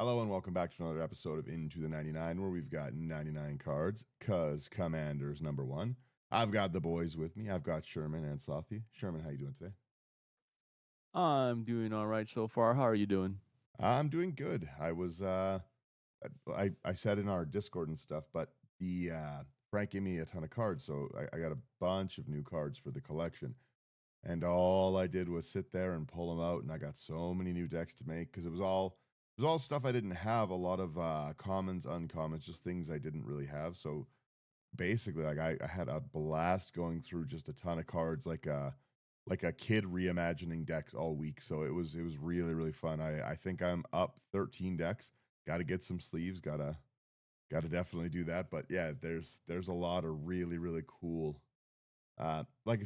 Hello and welcome back to another episode of Into the 99, where we've got 99 cards, cuz Commander's number one. I've got the boys with me. I've got Sherman and Slothy. Sherman, how you doing today? I'm doing all right so far. How are you doing? I'm doing good. I said in our Discord and stuff, but the Frank gave me a ton of cards, so I got a bunch of new cards for the collection. And all I did was sit there and pull them out, and I got so many new decks to make because it was all stuff I didn't have. A lot of commons, uncommons, just things I didn't really have. So basically, like I had a blast going through just a ton of cards, like a kid reimagining decks all week. So it was really really fun. I think I'm up 13 decks. Got to get some sleeves. Gotta definitely do that. But yeah, there's a lot of really really cool like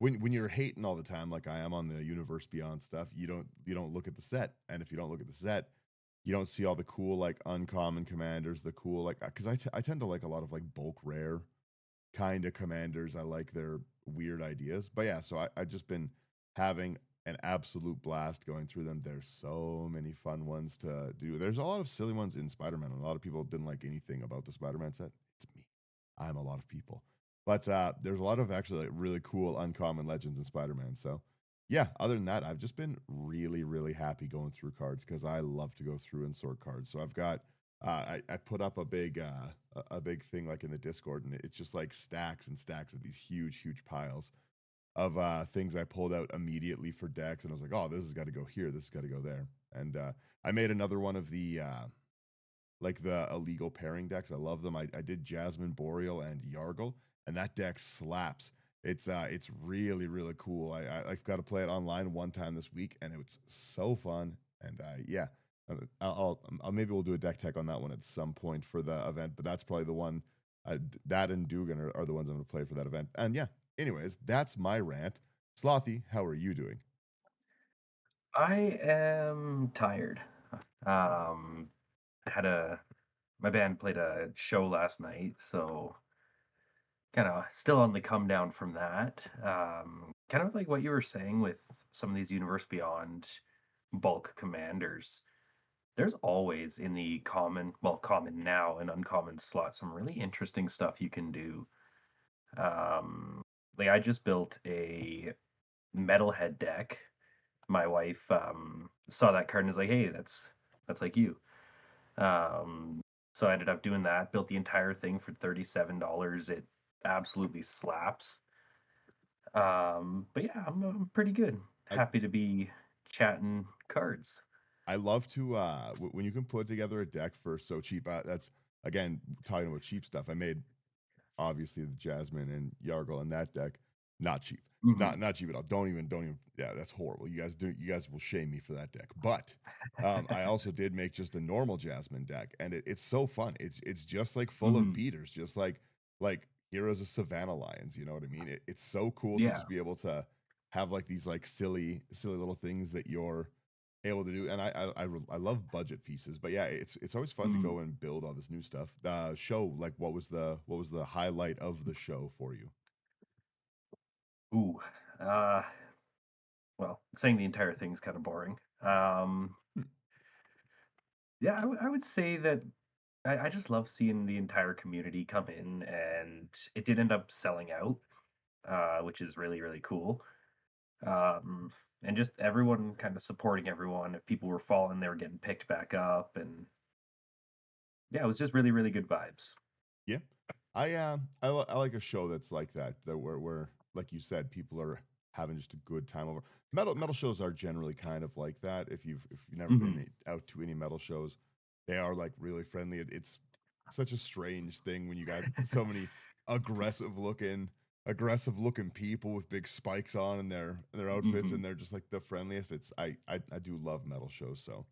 when you're hating all the time, like I am on the Universe Beyond stuff, you don't look at the set, and if you don't look at the set, you don't see all the cool like uncommon commanders, the cool like because I tend to like a lot of like bulk rare kind of commanders. I like their weird ideas, but yeah, so I just been having an absolute blast going through them. There's so many fun ones to do. There's a lot of silly ones in Spider-Man. A lot of people didn't like anything about the Spider-Man set. It's me. I'm a lot of people. But there's a lot of actually like really cool uncommon legends in Spider-Man. So yeah, other than that, I've just been really, really happy going through cards because I love to go through and sort cards. So I've got I put up a big thing like in the Discord, and it's just like stacks and stacks of these huge, huge piles of things I pulled out immediately for decks, and I was like, oh, this has got to go here, this has got to go there, and I made another one of the like the illegal pairing decks. I love them. I did Jasmine Boreal and Yargle, and that deck slaps. It's really really cool. I've got to play it online one time this week, and it was so fun. And yeah, I'll maybe we'll do a deck tech on that one at some point for the event. But that's probably the one. That and Dugan are the ones I'm going to play for that event. And yeah, anyways, that's my rant. Slothy, how are you doing? I am tired. Um, had a My band played a show last night, so kind of still on the come down from that. Kind of like what you were saying with some of these Universe Beyond bulk commanders. There's always in the common now and uncommon slot, some really interesting stuff you can do. Um, like I just built a metalhead deck. My wife saw that card and was like, "Hey, that's like you." Um, so I ended up doing that. Built the entire thing for $37. It absolutely slaps. But yeah, I'm pretty good. I Happy to be chatting cards. I love to when you can put together a deck for so cheap. That's again talking about cheap stuff. I made obviously the Jasmine and Yargle in that deck. Not cheap. Hmm. Not cheap at all. Don't even yeah, that's horrible. You guys will shame me for that deck. But I also did make just a normal Jasmine deck, and it's so fun. It's just like full of Hmm. beaters, just like Heroes of Savannah Lions. You know what I mean? It's so cool to Yeah. just be able to have like these like silly little things that you're able to do. And I love budget pieces, but yeah, it's always fun to Mm. go and build all this new stuff. The show, like, what was the highlight of the show for you? Ooh. Uh, well, saying the entire thing's kind of boring. Hmm. Yeah, I would say that I just love seeing the entire community come in, and it did end up selling out, which is really, really cool. Um, and just everyone kind of supporting everyone. If people were falling, they were getting picked back up, and yeah, it was just really, really good vibes. Yeah, I like a show that's like that, where like you said, people are having just a good time over. Metal shows are generally kind of like that. If you've never Hmm. been out to any metal shows, they are like really friendly. It's such a strange thing when you got so many aggressive looking aggressive looking people with big spikes on in their outfits, Hmm. and they're just like the friendliest. I do love metal shows, so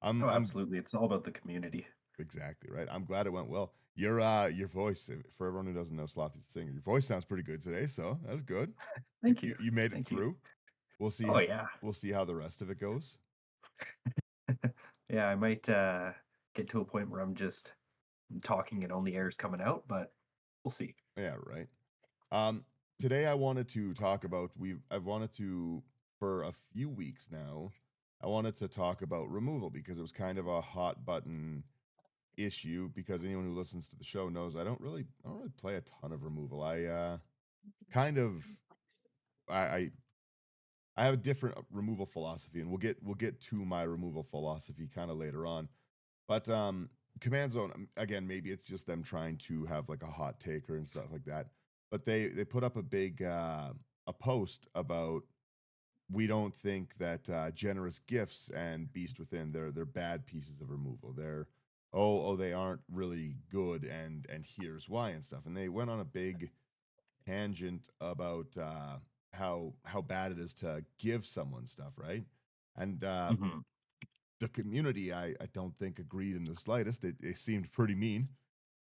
Oh, I'm absolutely. It's all about the community. exactly right. I'm glad it went well. Your voice, for everyone who doesn't know Slothy's a singer, your voice sounds pretty good today, so that's good. You, Thank you. you, you made it Thank you. through. We'll see Oh yeah. we'll see how the rest of it goes. Yeah, I might get to a point where I'm just talking and only air's coming out, but we'll see. Yeah, right. Um, Today I wanted to talk about I've wanted to for a few weeks now. I wanted to talk about removal because it was kind of a hot button issue because anyone who listens to the show knows I don't really play a ton of removal. Kind of I I have a different removal philosophy, and we'll get to my removal philosophy kind of later on. But Command Zone again, maybe it's just them trying to have like a hot taker and stuff like that. But they put up a big a post about we don't think that generous gifts and Beast Within they're bad pieces of removal. They're they aren't really good and here's why and stuff. And they went on a big tangent about how bad it is to give someone stuff, right? And Hmm. the community, I don't think agreed in the slightest. It seemed pretty mean.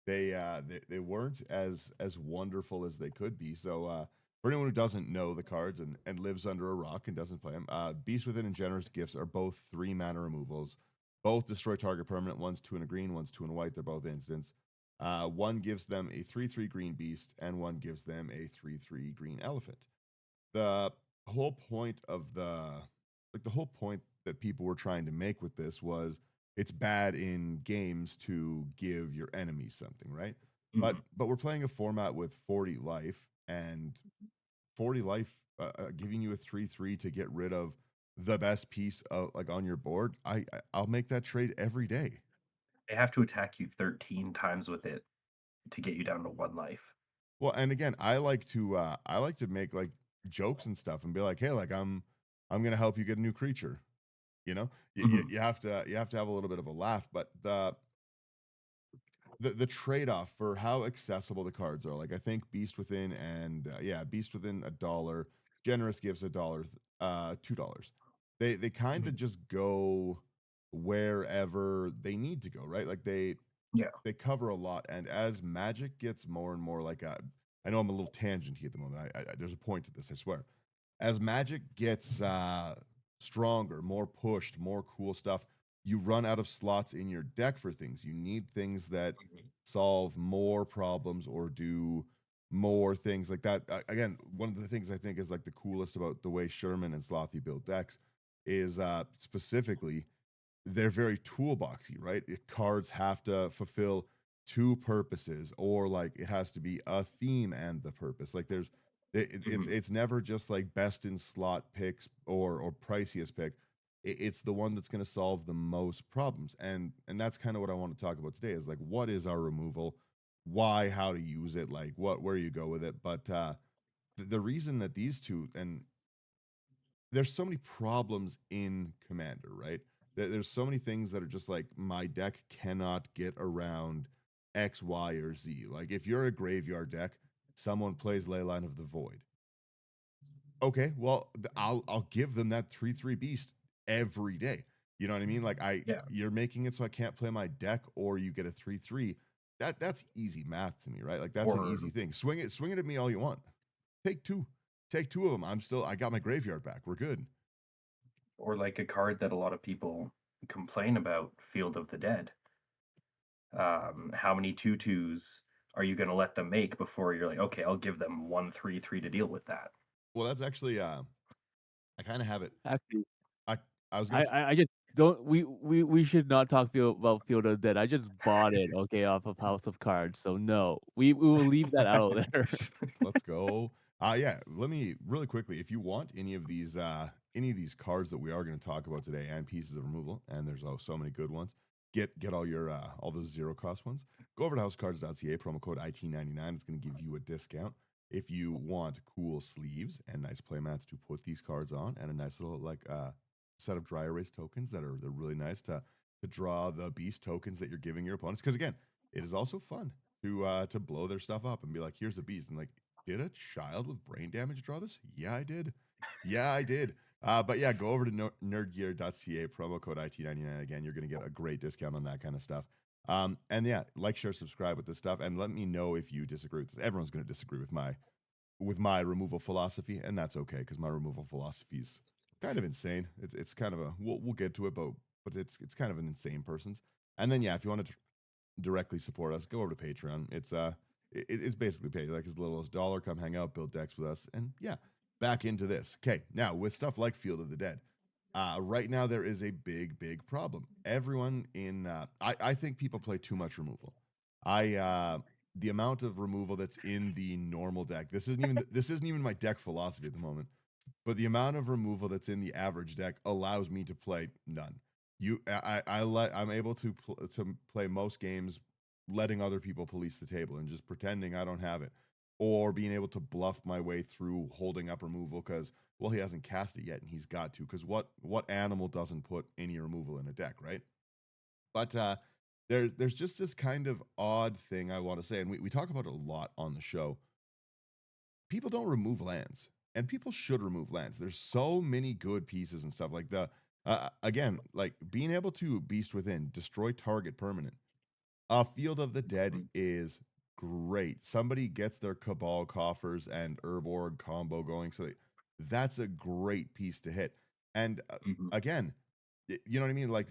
They weren't as wonderful as they could be. So for anyone who doesn't know the cards and lives under a rock and doesn't play them, Beast Within and Generous Gifts are both 3 mana removals. Both destroy target permanent. One's 2 and a green, one's 2 and a white. They're both instants. One gives them a 3/3 green beast, and one gives them a 3/3 green elephant. The whole point of the whole point that people were trying to make with this was it's bad in games to give your enemies something, right? Hmm. But we're playing a format with 40 life and 40 life giving you a 3/3 to get rid of the best piece of like on your board. I'll make that trade every day. They have to attack you 13 times with it to get you down to one life. Well, and again, I like to make like jokes and stuff and be like, "Hey, like I'm going to help you get a new creature." You know? Hmm. You have to have a little bit of a laugh, but the trade-off for how accessible the cards are, like I think Beast Within and Beast Within a dollar, Generous gives a dollar, $2. They kind of Hmm. just go wherever they need to go, right? Like Yeah. they cover a lot, and as Magic gets more and more like I know I'm a little tangenty at the moment. There's a point to this, I swear. As Magic gets stronger, more pushed, more cool stuff, you run out of slots in your deck for things. You need things that Mhm. solve more problems or do more things like that. Again, one of the things I think is like the coolest about the way Sherman and Slothy build decks is specifically they're very toolboxy, right? Cards have to fulfill two purposes, or like it has to be a theme and the purpose. Like Mhm. it's never just like best in slot picks or priciest pick. It's the one that's going to solve the most problems, and that's kind of what I want to talk about today. Is like what is our removal, why, how to use it, like what where you go with it. But the reason that these two and there's so many problems in Commander, right? There's so many things that are just like my deck cannot get around X, Y, or Z. Like if you're a graveyard deck, someone plays Leyline of the Void. Okay, well I'll give them that 3/3 beast every day. You know what I mean? Like I Yeah. you're making it so I can't play my deck, or you get a 3/3. That's easy math to me, right? Like that's an Or easy thing. Swing it at me all you want. Take two. Take two of them. I got my graveyard back. We're good. like a card that a lot of people complain about, Field of the Dead. How many tutus are you going to let them make before you're like, okay, I'll give them 1/3/3 to deal with that? Well, that's actually I kind of have it. Actually, I I was gonna I s- I I just don't we should not talk about Field of Dead. I just bought it, okay, off of House of Cards, so no. We will leave that out there. let's go. Yeah, let me really quickly. If you want any of these cards that we are going to talk about today and pieces of removal, and there's so many good ones. Get all those zero cost ones. Go over to housecards.ca, promo code IT99. It's going to give you a discount if you want cool sleeves and nice playmats to put these cards on, and a nice little like set of dry erase tokens they're really nice to draw the beast tokens that you're giving your opponents. Because again, it is also fun to blow their stuff up and be like, here's a beast. And like, did a child with brain damage draw this? Yeah, I did. Yeah, I did. But yeah, go over to nerdgear.ca, promo code IT99. Again, you're going to get a great discount on that kind of stuff. And yeah, like, share, subscribe with this stuff, and let me know if you disagree with this. Everyone's going to disagree with my removal philosophy, and that's okay because my removal philosophy is kind of insane. It's kind of a we'll get to it, but it's kind of an insane person's. And then yeah, if you want to directly support us, go over to Patreon. It's basically paid like as little as $1. Come hang out, build decks with us, and yeah, back into this. Okay, now with stuff like Field of the Dead. Right now, there is a big problem. Everyone in, I think people play too much removal. The amount of removal that's in the normal deck. This isn't even my deck philosophy at the moment. But the amount of removal that's in the average deck allows me to play none. I'm able to play most games, letting other people police the table and just pretending I don't have it, or being able to bluff my way through holding up removal because well he hasn't cast it yet and he's got to because what animal doesn't put any removal in a deck, right? But there's just this kind of odd thing I want to say, and we talk about it a lot on the show. People don't remove lands, and people should remove lands. There's so many good pieces and stuff like the again, like being able to beast within, destroy target permanent. A Field of the Dead Mhm, is great. Somebody gets their Cabal coffers and Urborg combo going, so that's a great piece to hit. And mhm, again, you know what I mean? Like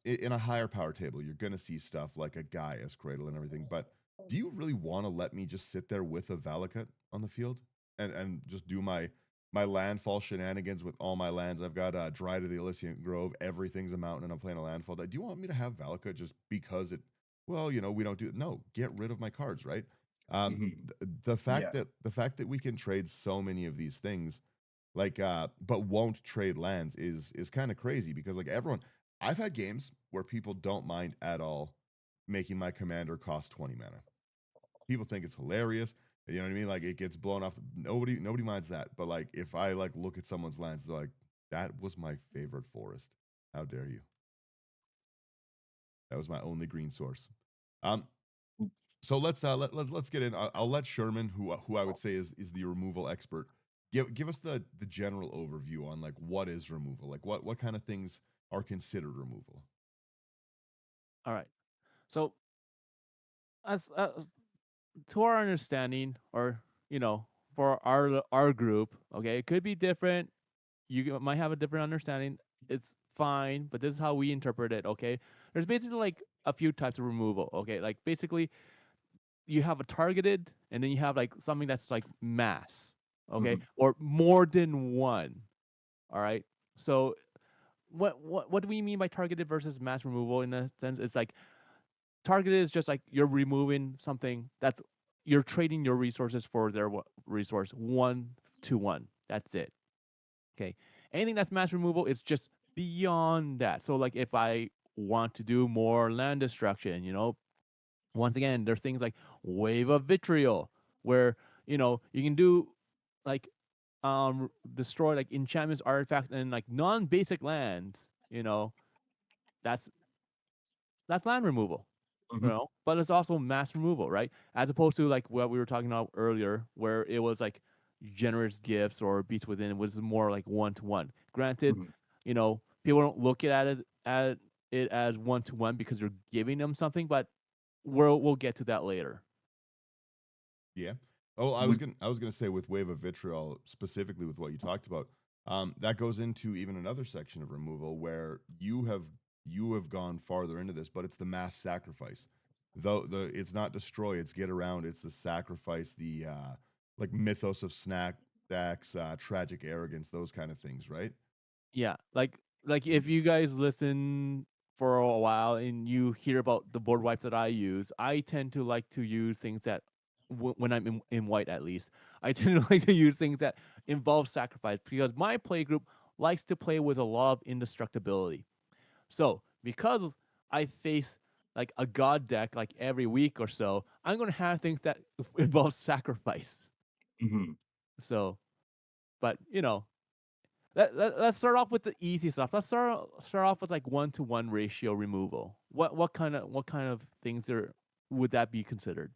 in a higher power table, you're gonna see stuff like a Gaia's Cradle and everything. But do you really want to let me just sit there with a Valakut on the field and just do my landfall shenanigans with all my lands? I've got Dry to the Elysian Grove. Everything's a mountain, and I'm playing a landfall. Do you want me to have Valakut just because it? Well, we don't do no. Get rid of my cards, right? mhm. The fact Yeah. that we can trade so many of these things like but won't trade lands is kind of crazy because like everyone I've had games where people don't mind at all making my commander cost 20 mana. People think it's hilarious. You know what I mean? Like it gets blown off. Nobody minds that. But like if I like look at someone's lands, they're like, that was my favorite forest. How dare you? That was my only green source. Um, so let's get in. I'll let Sherman, who I would say is the removal expert, give us the general overview on like what is removal, like what kind of things are considered removal. All right. So as to our understanding, or for our group, okay, it could be different. Might have a different understanding. It's fine, but this is how we interpret it. Okay, there's basically like a few types of removal. Okay, like basically you have a targeted, and then you have like something that's like mass. Okay, Mhm, or more than one. All right. So what do we mean by targeted versus mass removal? In a sense, it's like targeted is just like you're removing something that's you're trading your resources for their resource 1-to-1. That's it. Okay. Anything that's mass removal, it's just beyond that. So like if I want to do more land destruction, once again, there's things like Wave of Vitriol, where you can do like destroy like enchantments, artifacts, and like non-basic lands. That's that's land removal. mhm, But it's also mass removal, right? As opposed to like what we were talking about earlier, where it was like generous gifts or beats within, it was more like 1-to-1. Granted, mhm. people don't look at it as 1-to-1 because you're giving them something, but we'll get to that later. Yeah. Oh, Would I was gonna say with Wave of Vitriol specifically with what you talked about. That goes into even another section of removal where you have gone farther into this, but it's the mass sacrifice. Though the it's not destroy, it's get around, it's the sacrifice, the like mythos of snack stacks, tragic arrogance, those kind of things, right? Yeah, like if you guys listen for a while and you hear about the board wipes that I use, I tend to like to use things that when I'm in white at least, I tend to like to use things that involve sacrifice because my play group likes to play with a lot of indestructibility. So because I face like a god deck like every week or so, I'm gonna have things that involve sacrifice. mhm. So, but let's start off with the easy stuff. Let's start off with like 1-to-1 ratio removal. What kind of things are would that be considered?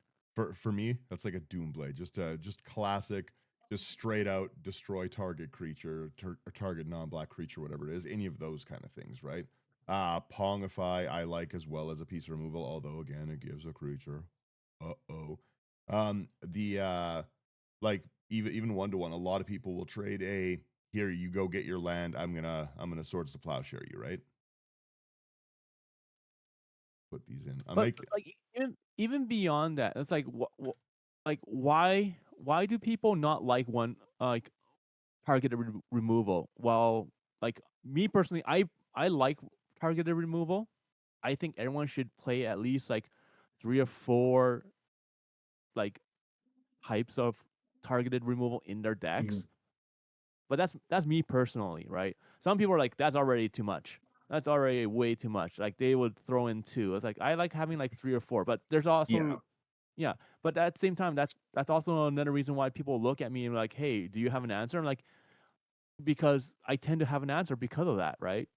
For me, that's like a Doomblade, just classic, just straight out destroy target creature, or target non-black creature, whatever it is. Any of those kind of things, right? Pongify I like as well as a piece of removal, although again it gives a creature. Uh-oh. The like even 1-to-1, a lot of people will trade a here you go get your land. I'm gonna Swords to Plowshare you, right? Put these in. I But make like even beyond that, it's like like why do people not like one like targeted removal? Well, like Me personally, I like targeted removal. I think everyone should play at least like 3 or 4 like types of targeted removal in their Mhm. decks. But that's me personally, right? Some people are like, that's already too much. That's already way too much. Like they would throw in two. It's like I like having like 3 or 4, but there's Yeah. also yeah. But at the same time, that's also another reason why people look at me and like, hey, do you have an answer? I'm like, because I tend to have an answer because of that, right?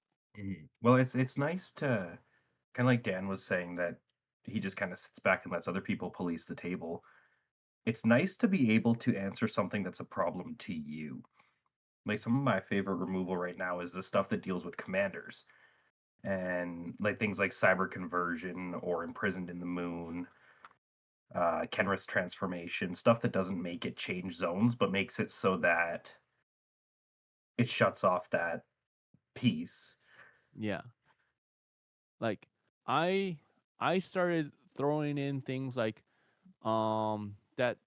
Well, it's nice to kind of like Dan was saying that he just kind of sits back and lets other people police the table. It's nice to be able to answer something that's a problem to you. Like some of my favorite removal right now is the stuff that deals with commanders and like things like cyber conversion or imprisoned in the moon, Kenrith's transformation, stuff that doesn't make it change zones, but makes it so that it shuts off that piece. Yeah. Like I I started throwing in things like that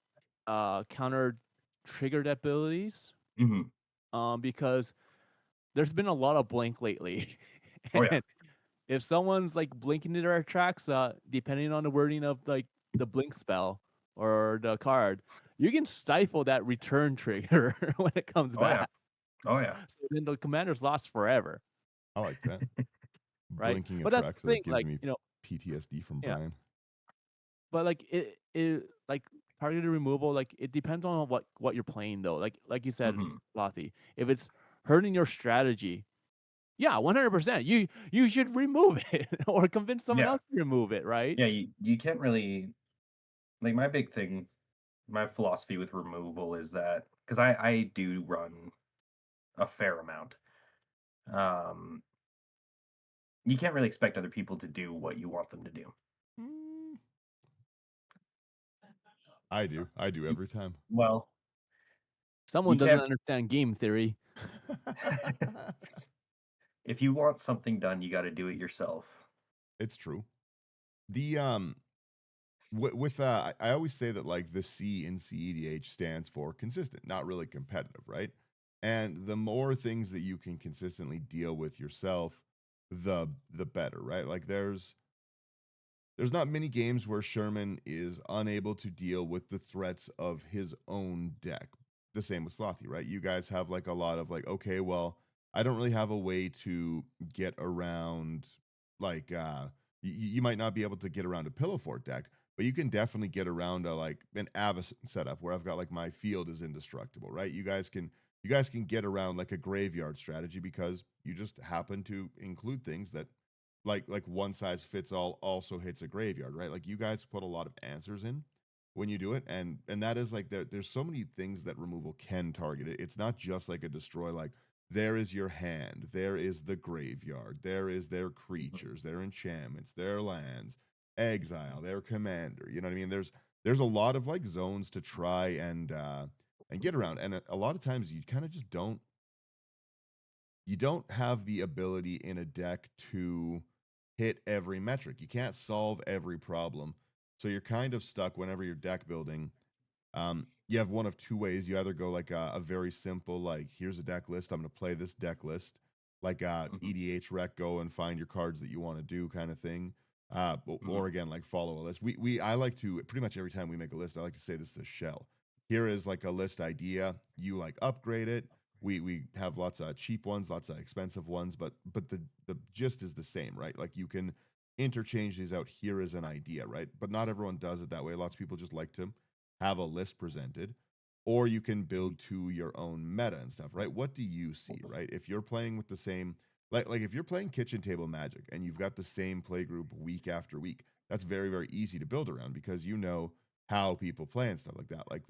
counter triggered abilities Hmm. because there's been a lot of blink lately. Oh yeah. And if someone's like blinking to their tracks, depending on the wording of like the blink spell or the card, you can stifle that return trigger when it comes Oh yeah. back. Oh yeah. So then the commander's lost forever, I like that. right? Blinking But that's the attracts, so that thing, gives like me PTSD from yeah. Brian. But like it like targeted removal, like it depends on what you're playing though. Like you said, Hmm. Lothy, if it's hurting your strategy, yeah, 100%. You should remove it or convince someone Yeah. else to remove it, right? Yeah. You can't really like my big thing, my philosophy with removal is that because I do run a fair amount. Um, you can't really expect other people to do what you want them to do. Mm, I do. I do You, every time. well, you Someone doesn't can't. understand game theory. If you want something done, you got to do it yourself. It's true. The with I always say that like the C in CEDH stands for consistent, not really competitive, right? And the more things that you can consistently deal with yourself, the better, right? Like there's not many games where Sherman is unable to deal with the threats of his own deck. The same with Slothy, right? You guys have like a lot of like, okay, well, I don't really have a way to get around like you might not be able to get around a pillow fort deck, but you can definitely get around a like an Avacyn setup where I've got like my field is indestructible, right? You guys can get around like a graveyard strategy because you just happen to include things that like one size fits all also hits a graveyard, right? Like you guys put a lot of answers in when you do it, and that is like there's so many things that removal can target it. It's not just like a destroy, like there is your hand, there is the graveyard, there is their Mhm. creatures, their enchantments, their lands, exile, their commander. You know what I mean? There's a lot of like zones to try and get around. And a lot of times you kind of just don't have the ability in a deck to hit every metric. You can't solve every problem. So you're kind of stuck whenever you're deck building. You have one of two ways. You either go like a very simple, like, here's a deck list. I'm going to play this deck list, like Mhm. EDH rec, go and find your cards that you want to do kind of thing. Mhm. Or again, like follow a list. I like to pretty much every time we make a list, I like to say this is a shell. Here is like a list idea. You like upgrade it. We have lots of cheap ones, lots of expensive ones, but the gist is the same, right? Like you can interchange these out. Here is an idea, right? But not everyone does it that way. Lots of people just like to have a list presented, or you can Mhm. build to your own meta and stuff, right? What do you see, right? If you're playing with the same, like if you're playing kitchen table magic and you've got the same play group week after week, that's very, very easy to build around because you know how people play and stuff like that. Like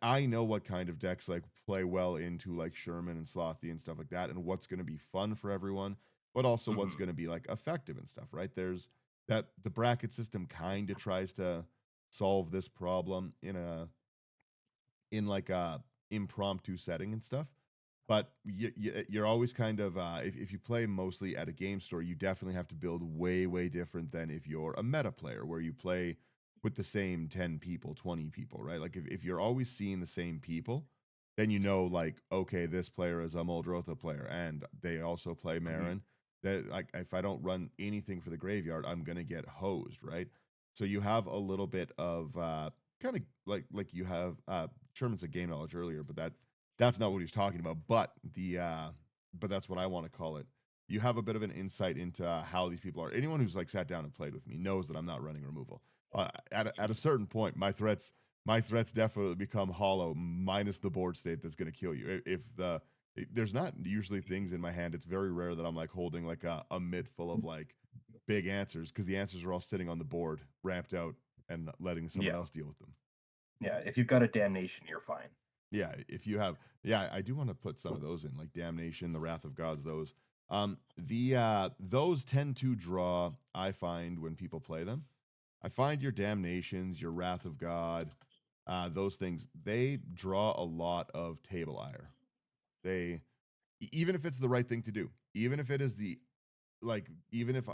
I know what kind of decks like play well into like Sherman and Slothy and stuff like that, and what's going to be fun for everyone, but also what's Mhm. going to be like effective and stuff, right? There's that the bracket system kind of tries to solve this problem in like a impromptu setting and stuff. But you're always kind of if you play mostly at a game store, you definitely have to build way way different than if you're a meta player where you play with the same 10 people, 20 people, right? Like if you're always seeing the same people, then you know, like, okay, this player is a Muldrotha player, and they also play Hmm. Marin. That, like, if I don't run anything for the graveyard, I'm gonna get hosed, right? So you have a little bit of kind of like you have Sherman said game knowledge earlier, but that's not what he's talking about. But that's what I want to call it. You have a bit of an insight into how these people are. Anyone who's like sat down and played with me knows that I'm not running removal. At a certain point, my threats definitely become hollow, minus the board state that's going to kill you. There's not usually things in my hand. It's very rare that I'm like holding like a mid full of like big answers, because the answers are all sitting on the board, ramped out, and letting someone Yeah, else deal with them. yeah. If you've got a damnation, you're fine. Yeah, if you have, yeah, I do want to put some of those in, like Damnation, the Wrath of Gods. Those tend to draw. I find when people play them, I find your Damnations, your Wrath of God, those things, they draw a lot of table ire. They Even if it's the right thing to do, even if it is the like, even if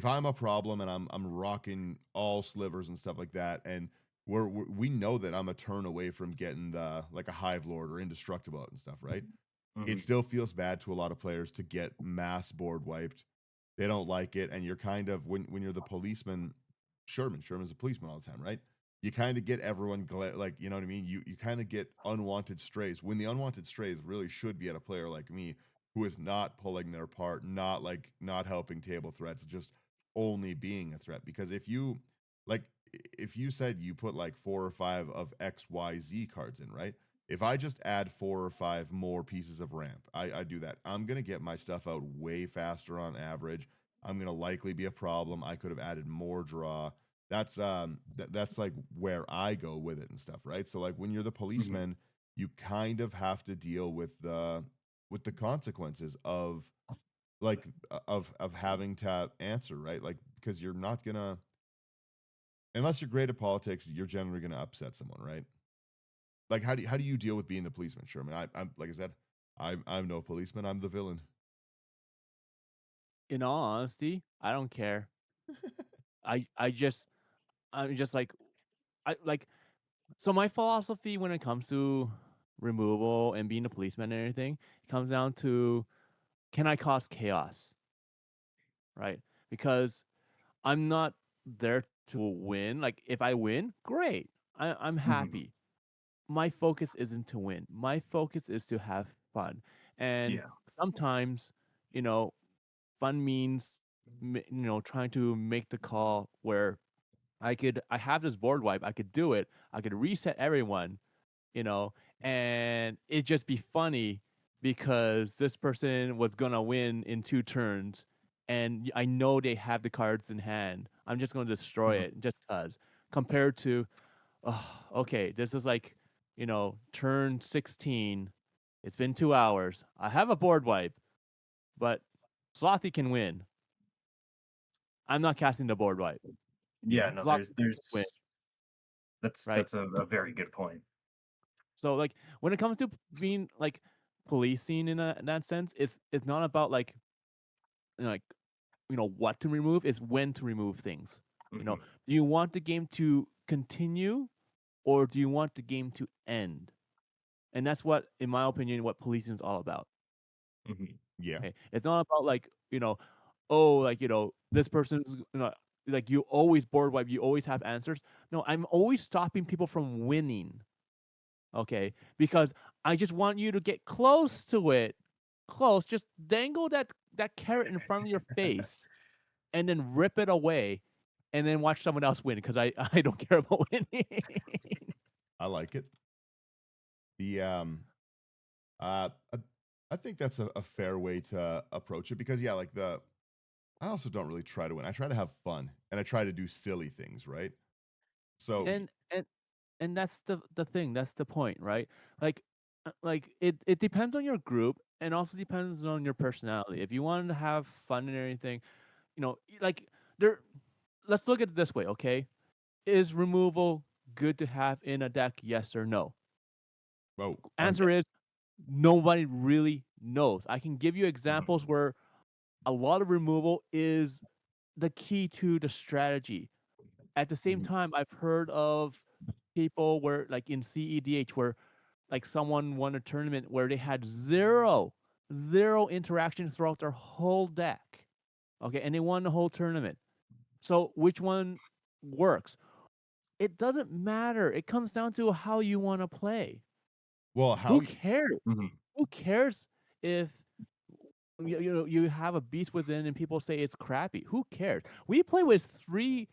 I'm a problem and I'm rocking all slivers and stuff like that, and we know that I'm a turn away from getting the like a Hive Lord or Indestructible out and stuff, right? It Hmm. still feels bad to a lot of players to get mass board wiped. They don't like it, and you're kind of, when you're the policeman, Sherman's a policeman all the time, right? You kind of get everyone like, you know what I mean. You kind of get unwanted strays, when the unwanted strays really should be at a player like me, who is not pulling their part, not helping table threats, just only being a threat. Because like if you said you put like 4 or 5 of XYZ cards in, right? If I just add 4 or 5 more pieces of ramp, I do that. I'm gonna get my stuff out way faster on average. I'm gonna likely be a problem. I could have added more draw. That's like where I go with it and stuff, right? So like when you're the Hmm. policeman, you kind of have to deal with the consequences of like of having to answer, right? Like, because you're not gonna, unless you're great at politics, you're generally gonna upset someone, right? Like, how do you deal with being the policeman, Sherman? I'm like I said, I'm no policeman. I'm the villain. In all honesty, I don't care. I I just I'm just like I like so my philosophy when it comes to removal and being a policeman and everything, it comes down to, can I cause chaos, right? Because I'm not there to win. Like if I win, great. I'm Hmm. happy. My focus isn't to win. My focus is to have fun. And Yeah. sometimes, you know, fun means trying to make the call where I have this board wipe, I could do it. I could reset everyone, you know, and it just be funny because this person was gonna win in 2 turns, and I know they have the cards in hand. I'm just gonna destroy Hmm. it just cause. Compared to, oh, okay, this is like, turn 16. It's been 2 hours. I have a board wipe, but Slothy can win. I'm not casting the board wipe. Yeah. Yeah, No, Slothy can win, right? that's a very good point. So like when it comes to being like policing in that sense, it's not about like like what to remove, it's when to remove things. Hmm. Do you want the game to continue or do you want the game to end? And that's what, in my opinion, what policing is all about. Hmm. yeah, Okay, it's not about like oh, like this person's like you always board wipe, you always have answers. No, I'm always stopping people from winning. Okay, because I just want you to get close to it, close. Just dangle that carrot in front of your face, and then rip it away, and then watch someone else win. Because I don't care about winning. I like it. The I, I think that's a fair way to approach it, because yeah, like I also don't really try to win. I try to have fun, and I try to do silly things, right? So and and and that's the thing. That's the point, right? Like it depends on your group, and also depends on your personality. If you want to have fun and everything, like there. Let's look at it this way, okay? Is removal good to have in a deck? Yes or no? oh, Answer Yes. is nobody really knows. I can give you Hmm. examples where a lot of removal is the key to the strategy. At the same Hmm. time, I've heard of people where, like in CEDH, where like someone won a tournament where they had zero interaction throughout their whole deck. Okay, and they won the whole tournament. So which one works? It doesn't matter. It comes down to how you want to play. Well, Who cares? Mhm. Who cares if you have a beast within and people say it's crappy? Who cares? We play with 3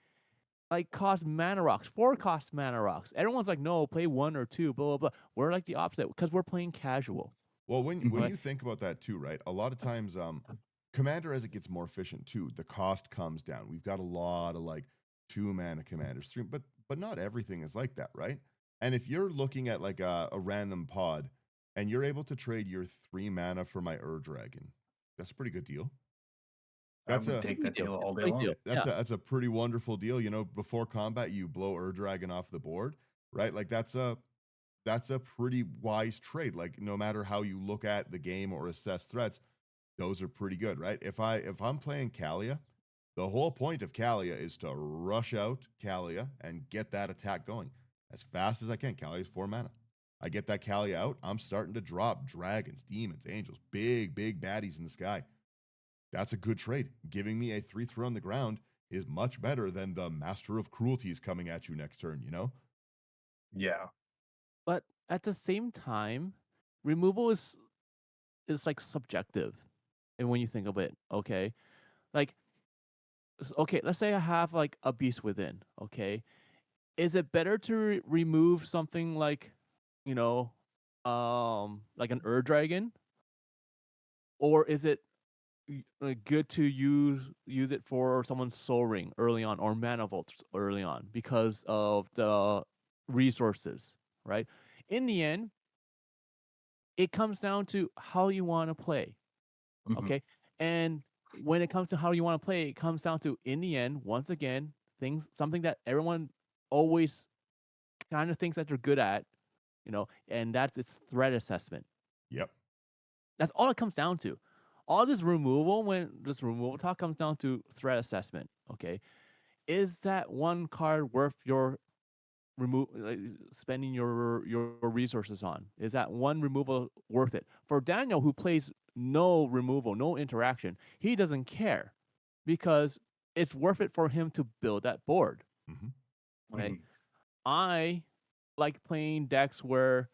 like cost mana rocks, 4 cost mana rocks. Everyone's like, no, play 1 or 2, blah blah blah. We're like the opposite because we're playing casual. well, when Mhm. you think about that too, right? A lot of times, commander as it gets more efficient too, the cost comes down. We've got a lot of like 2 mana commanders, but not everything is like that, right? And if you're looking at like a random pod, and you're able to trade your 3 mana for my Dragon, that's a pretty good deal. I That's would a It's a take great that deal. deal It's all a day great long. deal. Yeah. that's a pretty wonderful deal. You know, before combat, you blow Dragon off the board, right? Like that's a pretty wise trade. Like no matter how you look at the game or assess threats, those are pretty good, right? If I'm playing Kalia, the whole point of Kalia is to rush out Kalia and get that attack going as fast as I can. Kalia's 4 mana. I get that Kalia out. I'm starting to drop dragons, demons, angels, big baddies in the sky. That's a good trade. Giving me a 3/3 on the ground is much better than the Master of Cruelties coming at you next turn, you know? Yeah. But at the same time, removal is like subjective. And when you think of it, okay? Like okay, let's say I have like a beast within, okay? Is it better to remove something like, you know, like an Dragon, or is it good to use it for someone's Soul Ring early on or Mana Vault early on because of the resources, right? In the end, it comes down to how you want to play, Mhm. okay? And when it comes to how you want to play, it comes down to in the end, once again, things something that everyone always kind of thinks that they're good at, and that's its threat assessment. Yep. That's all it comes down to. All when this removal talk comes down to threat assessment. Okay, is that one card worth your spending your resources on? Is that one removal worth it? For Daniel, who plays no removal, no interaction, he doesn't care because it's worth it for him to build that board. Mhm. Okay, Mhm. I like playing decks where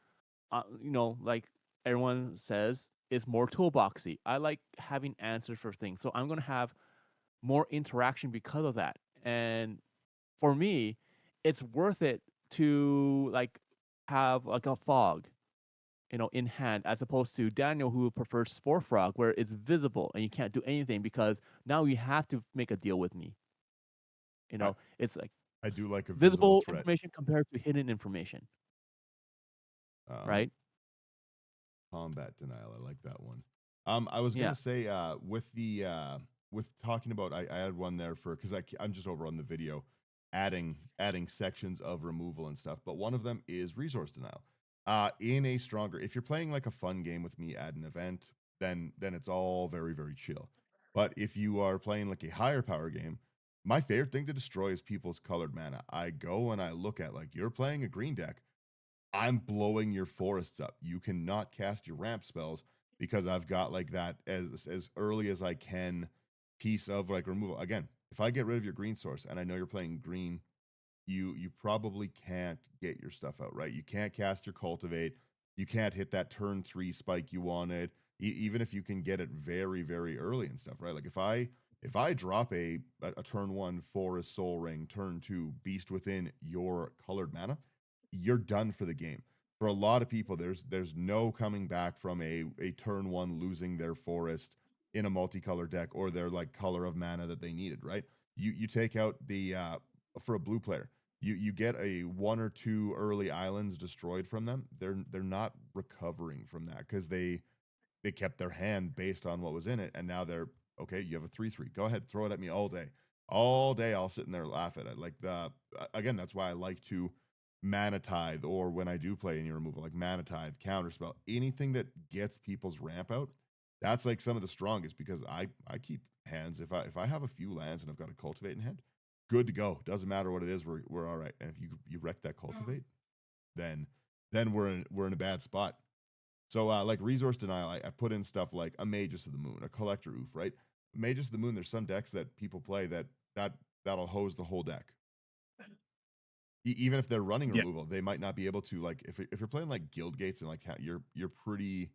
like everyone says, is more toolboxy. I like having answers for things. So I'm going to have more interaction because of that. And for me, it's worth it to like have like a fog, in hand, as opposed to Daniel who prefers Spore Frog, where it's visible and you can't do anything because now you have to make a deal with me. I It's like I do like a visible visible threat. information compared to hidden information, Um, right? Combat denial. I like that one. I was Yeah. gonna say with talking about I had one there for because I'm just over on the video adding sections of removal and stuff, but one of them is resource denial. In a stronger, if you're playing like a fun game with me at an event, then it's all very chill. But if you are playing like a higher power game, my favorite thing to destroy is people's colored mana. I go and I look at like you're playing a green deck. I'm blowing your forests up. You cannot cast your ramp spells because I've got like that as early as I can piece of like removal. Again, if I get rid of your green source and I know you're playing green, you probably can't get your stuff out, right? You can't cast your cultivate. You can't hit that turn 3 spike you wanted, even if you can get it very early and stuff, right? Like if I drop a turn 1 forest soul ring, turn 2 beast within your colored mana, you're done for the game. For a lot of people, there's no coming back from a turn 1 losing their forest in a multicolor deck or their like color of mana that they needed, right? You take out the for a blue player, you get a 1 or 2 early islands destroyed from them. They're not recovering from that because they kept their hand based on what was in it, and now they're okay. You have a 3/3. Go ahead, throw it at me all day. All day, I'll sit in there and laugh at it. Like again, that's why I like to mana tithe, or when I do play any removal, like mana tithe, counterspell, anything that gets people's ramp out. That's like some of the strongest because I keep hands. If I have a few lands and I've got a cultivate in hand, good to go. Doesn't matter what it is, we're all right. And if you wreck that cultivate, then then we're in a bad spot. So like resource denial, I put in stuff like a Magus of the Moon, a Collector Oof, right? Magus of the Moon, there's some decks that people play that that'll hose the whole deck. Even if they're running Yeah. removal, they might not be able to, like, if you're playing like guild gates and like you're pretty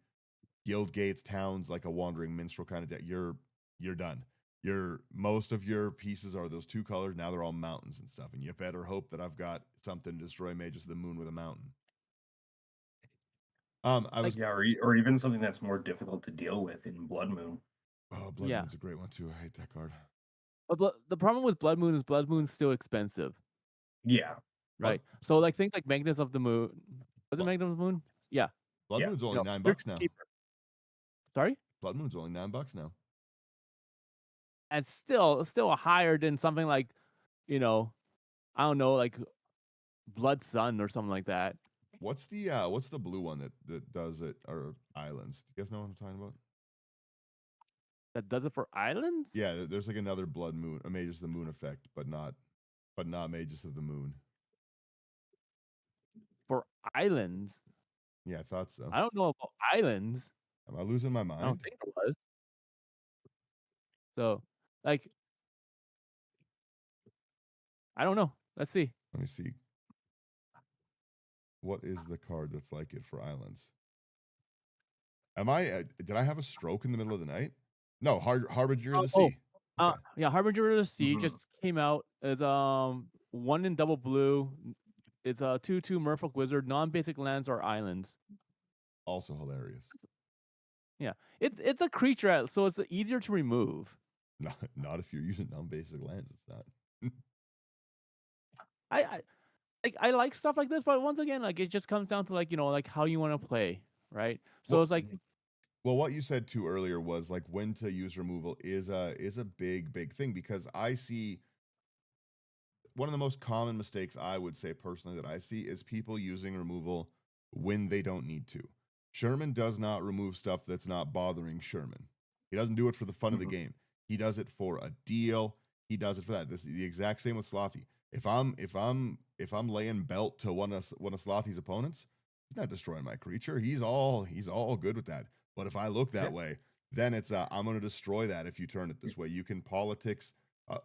guild gates towns, like a wandering minstrel kind of deck, you're done. Most of your pieces are those two colors. Now they're all mountains and stuff, and you better hope that I've got something to destroy Mages of the Moon with a mountain. I Like was Yeah, or even something that's more difficult to deal with in Blood Moon. Oh, Blood yeah, Moon's a great one too. I hate that card. but the problem with Blood Moon is Blood Moon's still expensive, Yeah. right? Blood So like things like Magnets of the Moon. Was it Blood, Magnets of the Moon? Yeah, Blood Yeah. Moon's only nine they're bucks now. cheaper. Sorry, Blood Moon's only $9 now. and still higher than something like, you know, I don't know, like Blood Sun or something like that. What's the blue one that does it, or islands? Do you guys know what I'm talking about? That does it for islands? Yeah, there's like another Blood Moon, a Mages of the Moon effect, but not Mages of the Moon. For islands? Yeah, I thought so. I don't know about islands. Am I losing my I don't mind? think it was. So, like, I don't know. Let's see. Let me see. What is the card that's like it for islands? Did I have a stroke in the middle of the night? No, Harbinger of the Oh, Sea. Okay. yeah, Harbinger of the Sea Mhm. just came out. It's one in double blue. It's a 2/2 Merfolk Wizard, non-basic lands or islands. Also hilarious. Yeah, it's a creature, so it's easier to remove. Not if you're using non-basic lands, it's not. I like I like stuff like this, but once again, like it just comes down to like like how you want to play, right? So Well, it's like well, what you said too earlier was like when to use removal is a big thing, because I see one of the most common mistakes, I would say personally, that I see is people using removal when they don't need to. Sherman does not remove stuff that's not bothering Sherman. He doesn't do it for the fun of the Mhm. game. He does it for a deal. He does it for that. This is the exact same with Slothy. If I'm laying belt to one of Slothy's opponents, he's not destroying my creature. He's all good with that. But if I look Yeah. that way, then it's I'm going to destroy that if you turn it this way. You can politics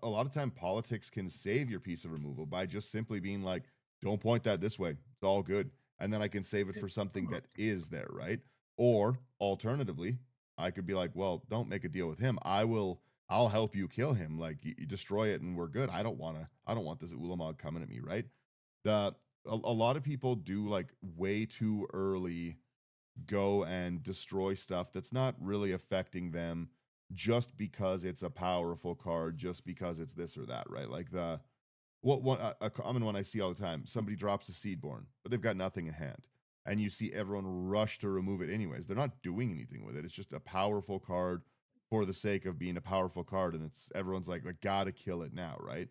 a lot of time politics can save your piece of removal by just simply being like, don't point that this way. It's all good. And then I can save it for something that is there, right? Or alternatively, I could be like, well, don't make a deal with him. I'll help you kill him. Like you destroy it and we're good. I don't want this Ulamog coming at me, right? A lot of people do like way too early go and destroy stuff that's not really affecting them, just because it's a powerful card, just because it's this or that, right? Like what one a common one I see all the time: somebody drops a Seedborn, but they've got nothing in hand, and you see everyone rush to remove it anyways. They're not doing anything with it. It's just a powerful card for the sake of being a powerful card, and it's everyone's like, I gotta kill it now, right?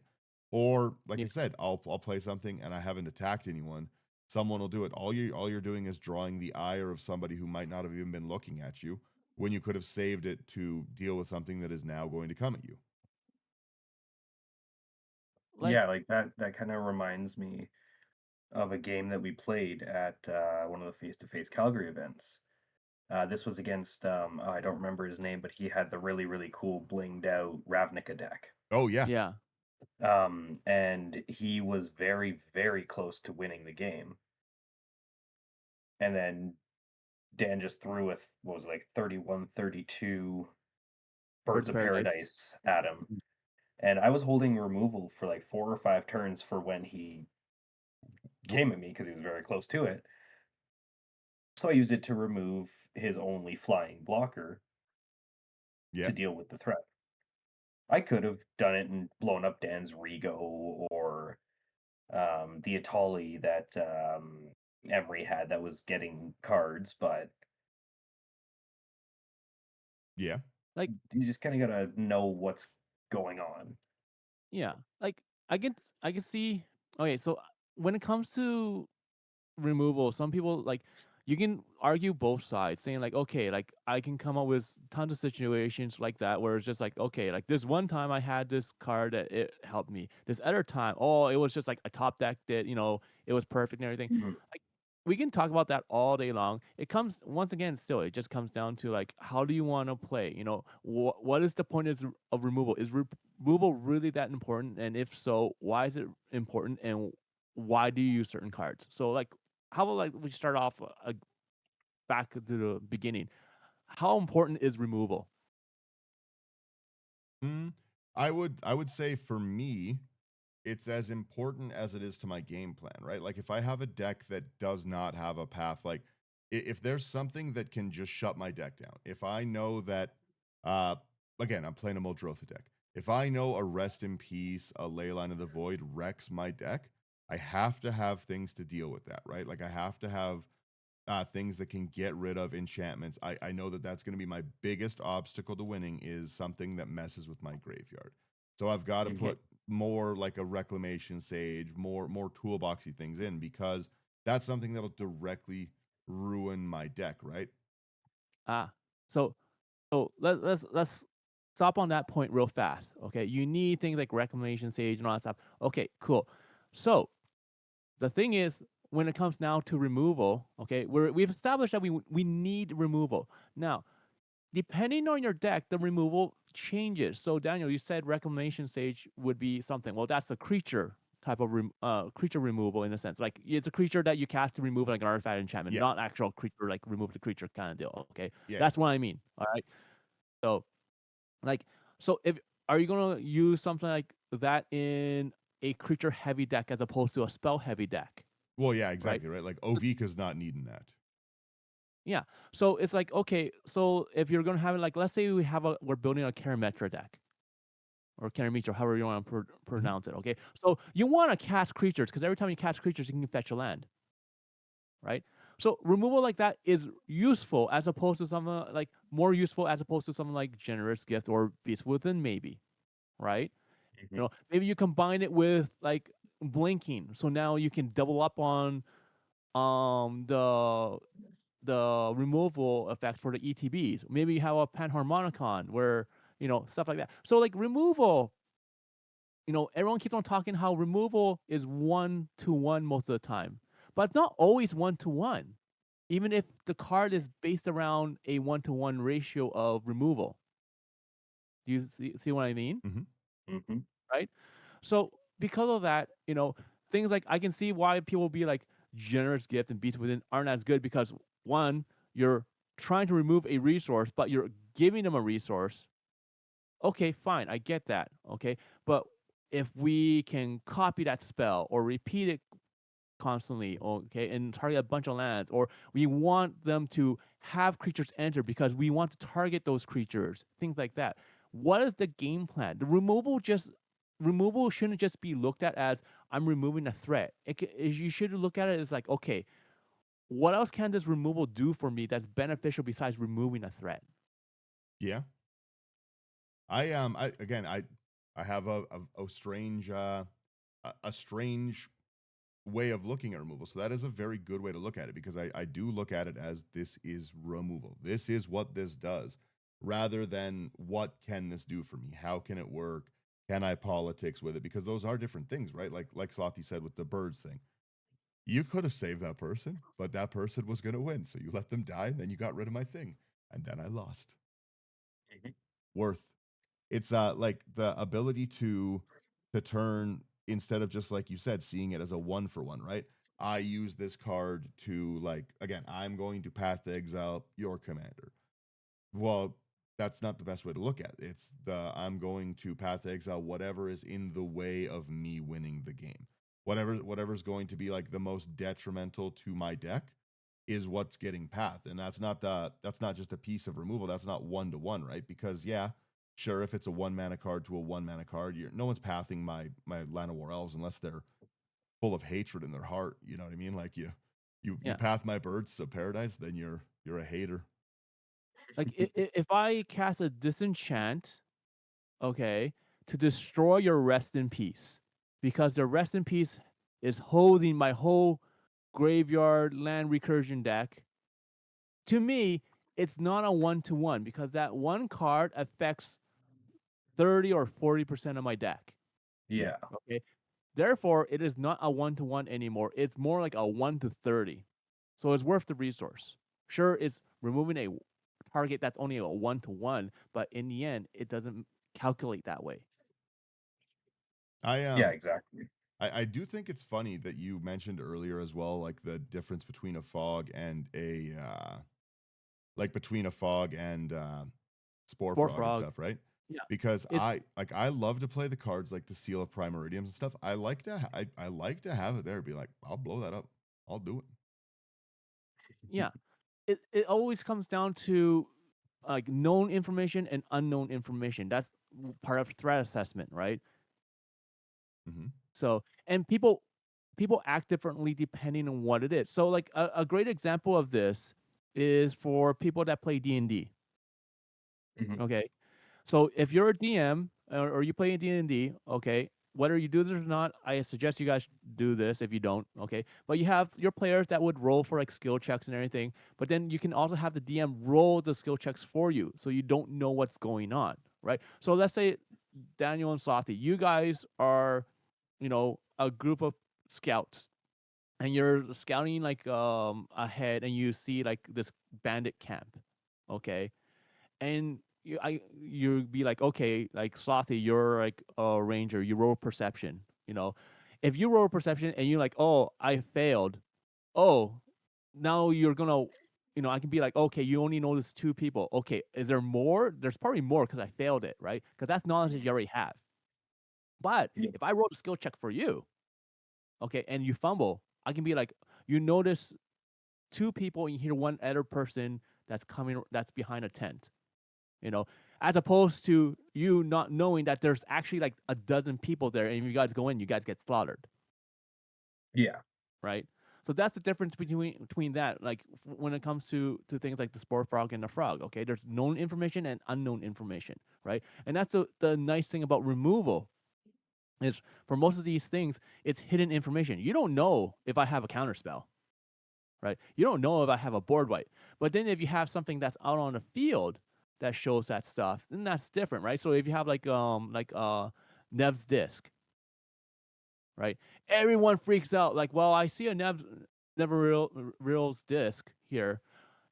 Or like yeah, I said, I'll play something and I haven't attacked anyone. Someone will do it. All you're doing is drawing the ire of somebody who might not have even been looking at you, when you could have saved it to deal with something that is now going to come at you. Yeah, like like that kind of reminds me of a game that we played at one of the face-to-face Calgary events. This was against I don't remember his name, but he had the really cool blinged out Ravnica deck. Oh yeah, yeah, And he was very close to winning the game. And then Dan just threw with what was it, like 31, 32 Birds Birds of of Paradise. Paradise at him. Mm. And I was holding removal for like 4 or 5 turns for when he what? came at me because he was very close to it. So I used it to remove his only flying blocker Yeah, to deal with the threat. I could have done it and blown up Dan's Rego or the Atali that Emery had that was getting cards, but yeah, Like you just kind of gotta know what's going on. yeah, like I can see. Okay, so when it comes to removal, some people like you can argue both sides, saying like, okay, like I can come up with tons of situations like that where it's just like, okay, like this one time I had this card that it helped me. This other time, oh, it was just like a top deck that it was perfect and everything. Mhm. we can talk about that all day long. It comes once again, still, it just comes down to like, how do you want to play? You know, what is the point of removal? Is removal really that important? And if so, why is it important? And why do you use certain cards? So, like, how about like we start off back to the beginning? How important is removal? Mm, I would say for me, it's as important as it is to my game plan, right? Like if I have a deck that does not have a path, like if there's something that can just shut my deck down, if I know that, uh, again, I'm playing a Muldrotha deck. If I know a Rest in Peace, a Leyline of the Void wrecks my deck, I have to have things to deal with that, right? Like I have to have things that can get rid of enchantments. I know that that's going to be my biggest obstacle to winning is something that messes with my graveyard. So I've got to Mhm. Okay. put more like a reclamation sage, more toolboxy things in because that's something that'll directly ruin my deck, right? Ah, so let's stop on that point real fast. Okay, you need things like reclamation sage and all that stuff. Okay, cool. So the thing is, when it comes now to removal, okay, we've established that we need removal. Now, depending on your deck, the removal changes. So Daniel, you said reclamation sage would be something. Well, that's a creature type of creature removal in a sense. Like it's a creature that you cast to remove like an artifact enchantment, Yeah. not actual creature like remove the creature kind of deal. Okay, Yeah. that's what I mean. All right. So like, so if are you gonna use something like that in a creature heavy deck as opposed to a spell heavy deck, Well, yeah, right? exactly, right? Like Ovika's not needing that. Yeah. So it's like, okay, so if you're gonna have it like, let's say we're building a Karametra deck or Karametra, however you want to Mhm. pronounce it. Okay. So you want to cast creatures because every time you cast creatures, you can fetch a land, right? So removal like that is useful as opposed to something like more useful as opposed to something like generous gift or beast within maybe, right? Mhm. Maybe you combine it with like blinking, so now you can double up on um the the removal effect for the ETBs. Maybe you have a panharmonicon where stuff like that. So like removal, everyone keeps on talking how removal is 1-to-1 most of the time, but it's not always 1-to-1. Even if the card is based around a 1-to-1 ratio of removal. Do you see what I mean? Mhm. Mhm. Right? So because of that, things like I can see why people be like generous gift and beats within aren't as good because one, you're trying to remove a resource, but you're giving them a resource. Okay, fine, I get that. Okay. But if we can copy that spell or repeat it constantly, okay, and target a bunch of lands, or we want them to have creatures enter because we want to target those creatures, things like that. What is the game plan? The removal shouldn't just be looked at as I'm removing a threat. You should look at it as like, okay, what else can this removal do for me that's beneficial besides removing a threat? Yeah. I again I have a strange a strange way of looking at removal. So that is a very good way to look at it because I do look at it as this is removal. This is what this does rather than what can this do for me? How can it work? Can I politics with it? Because those are different things, right? Like Slothy said with the birds thing. You could have saved that person, but that person was going to win. So you let them die and then you got rid of my thing. And then I lost. Mhm. Worth. It's like the ability to turn instead of just like you said, seeing it as a one for one, right? I use this card to like again, I'm going to path to exile your commander. Well, that's not the best way to look at it. It's the I'm going to path to exile whatever is in the way of me winning the game. Whatever's going to be like the most detrimental to my deck is what's getting pathed. And that's not just a piece of removal. That's not one to one, right? Because yeah, sure, if it's a one mana card to a one mana card, no one's pathing my Land of War Elves unless they're full of hatred in their heart. You know what I mean? Like you Yeah. path my birds to paradise, then you're a hater. Like if I cast a disenchant, okay, to destroy your rest in peace, because the rest in peace is holding my whole graveyard land recursion deck. To me, it's not a 1-to-1 because that one card affects 30 or 40% of my deck. Yeah. Yeah. Okay. Therefore, it is not a 1-to-1 anymore. It's more like a 1-to-30. So it's worth the resource. Sure, it's removing a target that's only a 1-to-1, but in the end, it doesn't calculate that way. I Yeah, exactly. I do think it's funny that you mentioned earlier as well, like the difference between a fog and a like between a fog and spore Spore frog and frog, stuff, right? yeah, Because it's I love to play the cards like the Seal of Primordiums and stuff. I like to have it there. Be like, I'll blow that up. I'll do it. yeah. It always comes down to like known information and unknown information. That's part of threat assessment, right? Hmm. So, and people act differently depending on what it is. So, like a great example of this is for people that play D&D. Mhm. Okay, so if you're a DM or you play in D&D, okay, whether you do this or not, I suggest you guys do this if you don't, okay? But you have your players that would roll for like skill checks and everything, but then you can also have the DM roll the skill checks for you so you don't know what's going on, right? So let's say Daniel and Slothy, you guys are, a group of scouts and you're scouting like ahead and you see like this bandit camp, okay? And you'd be like, okay, like Slothy, you're like a ranger, you roll perception, if you roll perception and you're like, oh, I failed, oh, now you're gonna, I can be like, okay, you only notice two people, okay, is there more? There's probably more because I failed it, right? Because that's knowledge that you already have. But Yeah. if I roll a skill check for you, okay, and you fumble, I can be like, you notice two people and you hear one other person that's behind a tent, you know, as opposed to you not knowing that there's actually like a dozen people there, and if you guys go in, you guys get slaughtered, Yeah. right? So that's the difference between that. Like when it comes to things like the spore frog and the frog, okay, there's known information and unknown information, right? And that's the nice thing about removal is for most of these things, it's hidden information. You don't know if I have a counter spell, right? You don't know if I have a board wipe. But then if you have something that's out on the field that shows that stuff, then that's different, right? So if you have like Nev's disc, right? Everyone freaks out, like, well, I see a Never Real's disc here.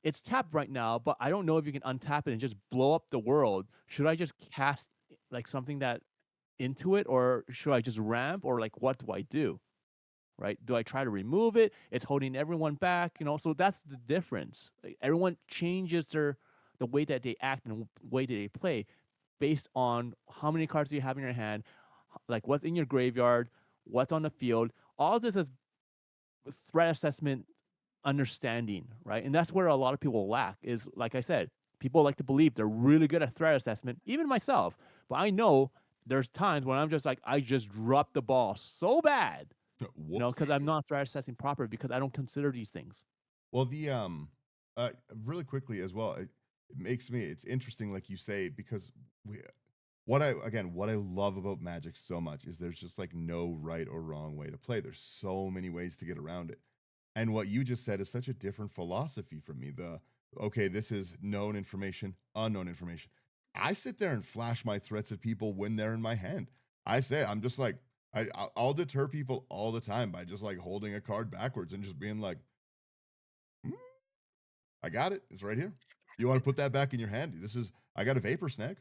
It's tapped right now, but I don't know if you can untap it and just blow up the world. Should I just cast like something that into it, or should I just ramp, or like what do I do? Right? Do I try to remove it? It's holding everyone back, so that's the difference. Like, everyone changes the way that they act and the way that they play based on how many cards you have in your hand, like what's in your graveyard, what's on the field. All of this is threat assessment understanding, right? And that's where a lot of people lack is, like I said, people like to believe they're really good at threat assessment, even myself. But I know there's times when I'm just like, I just dropped the ball so bad, Whoops. because I'm not threat assessing properly because I don't consider these things. Well, really quickly as well, it makes me it's interesting, like you say, because we what I love about Magic so much is there's just like no right or wrong way to play. There's so many ways to get around it. And what you just said is such a different philosophy from me. Okay, this is known information, unknown information. I sit there and flash my threats at people when they're in my hand. I say, I'm just like, I'll deter people all the time by just like holding a card backwards and just being like, "Hmm, I got it. It's right here. You want to put that back in your hand? I got a vapor snag.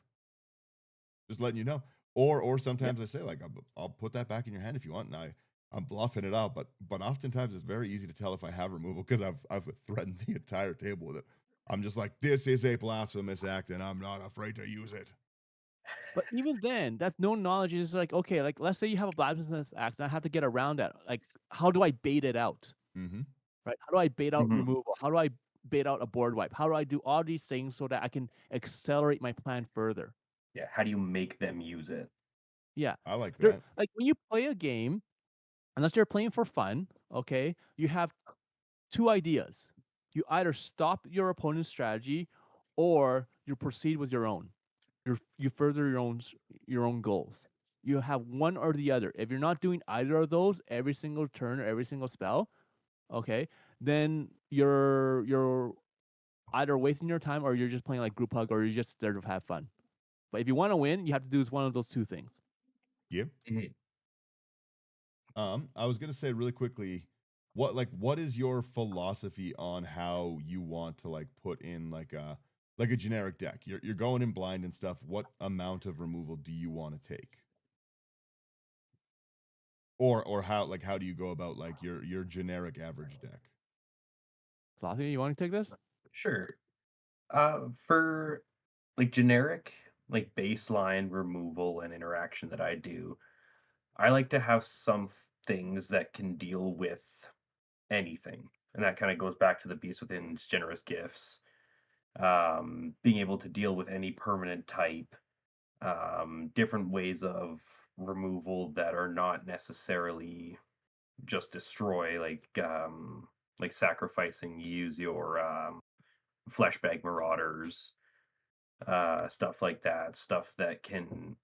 Just letting you know. Or Yeah. sometimes I say like I'll put that back in your hand if you want. And I'm bluffing it out, but oftentimes it's very easy to tell if I have removal because I've threatened the entire table with it. I'm just like, this is a blasphemous act, and I'm not afraid to use it. But even then, that's known knowledge. Is like, okay, like let's say you have a blasphemous act, and I have to get around that. Like, how do I bait it out? Mm-hmm. Right? How do I bait out Mhm. removal? How do I bait out a board wipe? How do I do all these things so that I can accelerate my plan further? Yeah, how do you make them use it? Yeah. I like There, that. like when you play a game, unless you're playing for fun, okay, you have two ideas. You either stop your opponent's strategy or you proceed with your own. You further your own goals. You have one or the other. If you're not doing either of those every single turn or every single spell, okay, then you're either wasting your time or you're just playing like group hug or you're just there to have fun. But if you want to win, you have to do one of those two things. Yeah. Mhm. I was gonna say really quickly, what is your philosophy on how you want to like put in like a generic deck? You're going in blind and stuff. What amount of removal do you want to take? Or how do you go about like your generic average deck? Slothy, you want to take this? Sure. For like generic, like baseline removal and interaction that I do, I like to have some things that can deal with anything. And that kind of goes back to the beast within generous gifts. Being able to deal with any permanent type, different ways of removal that are not necessarily just destroy, like sacrificing. You use your fleshbag marauders, stuff like that, stuff that can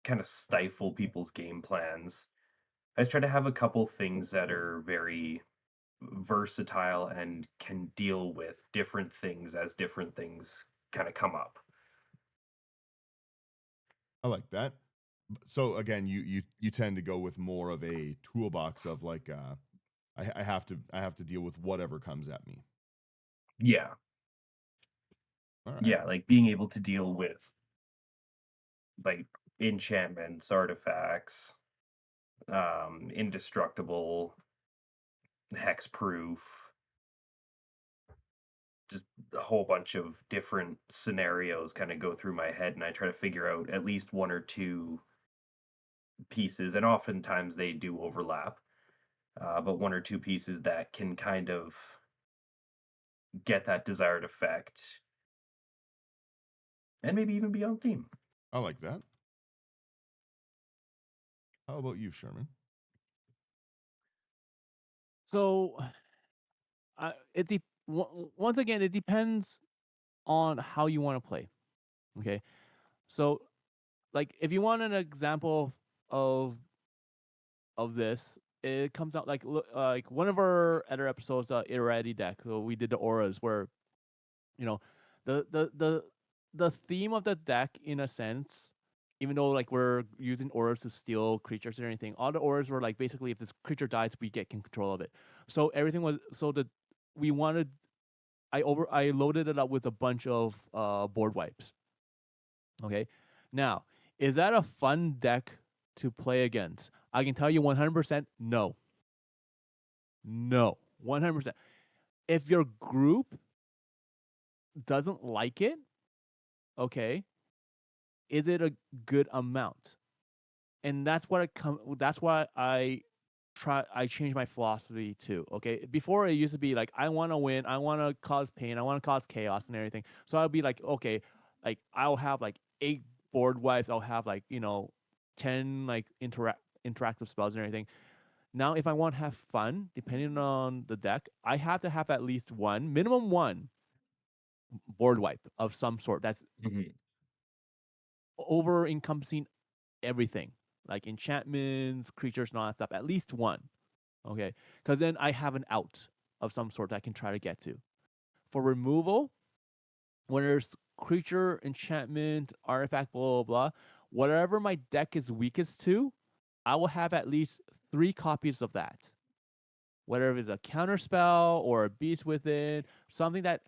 kind of stifle people's game plans. I just try to have a couple things that are very versatile and can deal with different things as different things kind of come up. I like that. So again, you tend to go with more of a toolbox of like I have to deal with whatever comes at me. Yeah. All right. Yeah, like being able to deal with like enchantments, artifacts, indestructible, hexproof, just a whole bunch of different scenarios kind of go through my head, and I try to figure out at least one or two pieces, and oftentimes they do overlap, but one or two pieces that can kind of get that desired effect and maybe even be on theme. I like that. How about you, Sherman? So, once again, it depends on how you want to play. Okay, so like if you want an example of this, it comes out like one of our other episodes, Iradi deck. So we did the auras, where you know the the the the theme of the deck, in a sense, even though like we're using auras to steal creatures or anything, all the auras were like basically if this creature dies, we get control of it. So everything was so that we wanted. I loaded it up with a bunch of board wipes. Okay, now is that a fun deck to play against? I can tell you 100% no. No, 100%. If your group doesn't like it, okay, is it a good amount? And that's what that's why I changed my philosophy too. Okay. Before it used to be like I want to win, I want to cause pain, I want to cause chaos and everything. So I'll be like, okay, like I'll have like 8 board wipes, I'll have like, 10 like interactive spells and everything. Now if I want to have fun, depending on the deck, I have to have at least one, minimum one board wipe of some sort that's Mhm. over encompassing everything, like enchantments, creatures, and all that stuff. At least one, okay? Because then I have an out of some sort that I can try to get to. For removal, when there's creature, enchantment, artifact, blah, blah, blah, whatever my deck is weakest to, I will have at least 3 copies of that. Whether it's a counter spell or a beast within, something that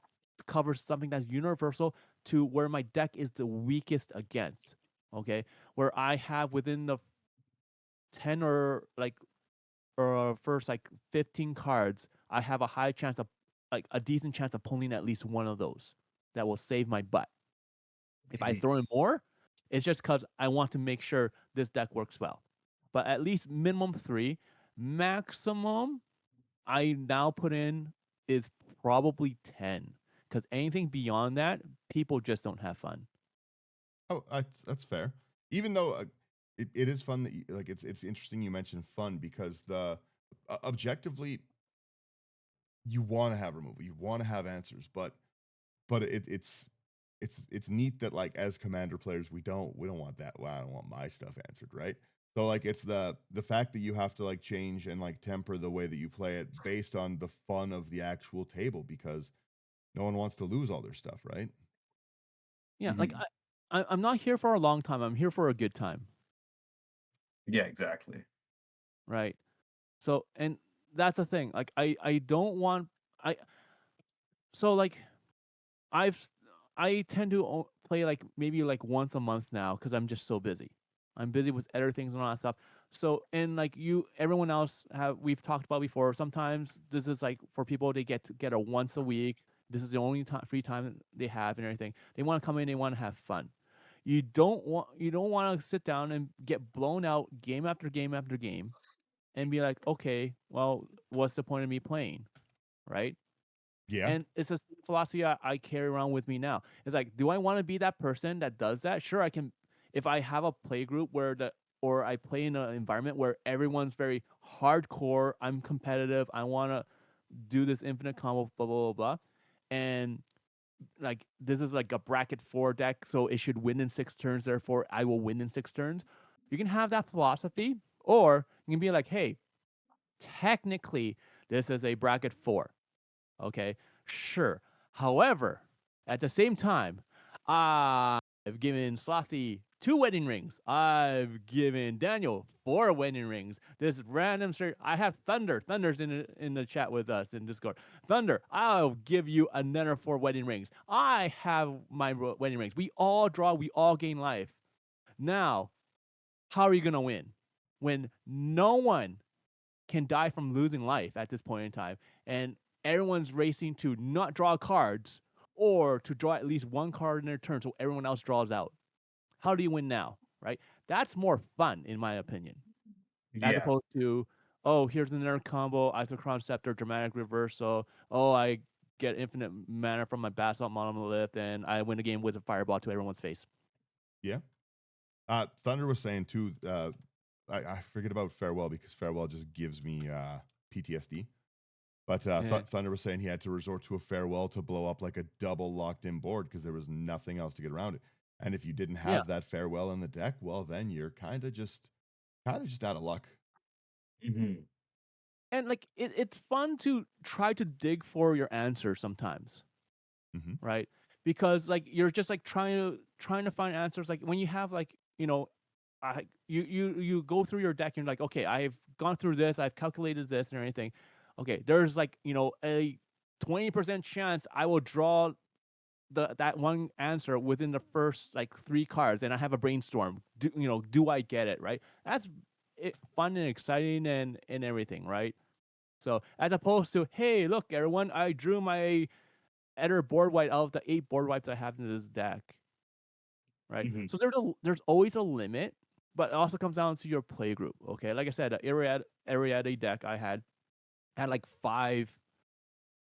covers something that's universal to where my deck is the weakest against. Okay, where I have within the 10 or first like 15 cards, I have a high chance of like a decent chance of pulling at least one of those that will save my butt. If I Mhm. throw in more, it's just because I want to make sure this deck works well. But at least minimum 3, maximum I now put in is probably 10. Because anything beyond that, people just don't have fun. Oh, that's fair. Even though it is fun that like it's interesting you mentioned fun because the objectively you want to have removal, you want to have answers, but it's neat that like as commander players we don't want that. Well, I don't want my stuff answered, right? So like it's the fact that you have to like change and like temper the way that you play it based on the fun of the actual table because no one wants to lose all their stuff, right? Yeah, like Mhm. I'm not here for a long time. I'm here for a good time, Yeah, exactly. right? So, and that's the thing. Like I don't want I so like I've s- I tend to play like maybe like once a month now because I'm just so busy. I'm busy with other things and all that stuff. So and like everyone else have we've talked about before. Sometimes this is like for people they get a once a week. This is the only time free time they have and everything. They want to come in. They want to have fun. You don't want to sit down and get blown out game after game after game and be like, okay, well, what's the point of me playing, right? Yeah. And it's a philosophy I carry around with me now. It's like, do I want to be that person that does that? Sure, I can. If I have a play group or I play in an environment where everyone's very hardcore, I'm competitive, I want to do this infinite combo, blah, blah, blah, blah. And like, this is like a bracket 4 deck, so it should win in 6 turns, therefore I will win in 6 turns. You can have that philosophy, or you can be like, hey, technically, this is a bracket 4. Okay, sure. However, at the same time, I've given Slothy 2 wedding rings. I've given Daniel 4 wedding rings. This random straight. I have Thunder. Thunder's in the chat with us in Discord. Thunder, I'll give you another 4 wedding rings. I have my wedding rings. We all draw. We all gain life. Now, how are you gonna win when no one can die from losing life at this point in time, and everyone's racing to not draw cards or to draw at least one card in their turn so everyone else draws out? How do you win now, right? That's more fun, in my opinion, as Yeah. opposed to, oh, here's another combo, Isochron Scepter, Dramatic Reversal. Oh, I get infinite mana from my Basalt Monolith, and I win a game with a Fireball to everyone's face. Yeah. Thunder was saying too. I forget about Farewell because Farewell just gives me PTSD. But Eh, Thunder was saying he had to resort to a Farewell to blow up like a double locked in board because there was nothing else to get around it. And if you didn't yeah, have that Farewell in the deck, well, then you're kind of just out of luck. Hmm. and like it's fun to try to dig for your answer sometimes, Hmm. right? Because like you're just like trying to find answers. Like when you have like you go through your deck and you're like, okay, I've gone through this, I've calculated this and everything. Okay, there's like a 20% chance I will draw that one answer within the first like 3 cards, and I have a brainstorm. Do I get it right? That's fun and exciting and everything, right? So as opposed to, hey, look, everyone, I drew my other board wipe out of the 8 board wipes I have in this deck, right? Hmm. So there's always a limit, but it also comes down to your play group. Okay, like I said, the Ariadne deck I had like 5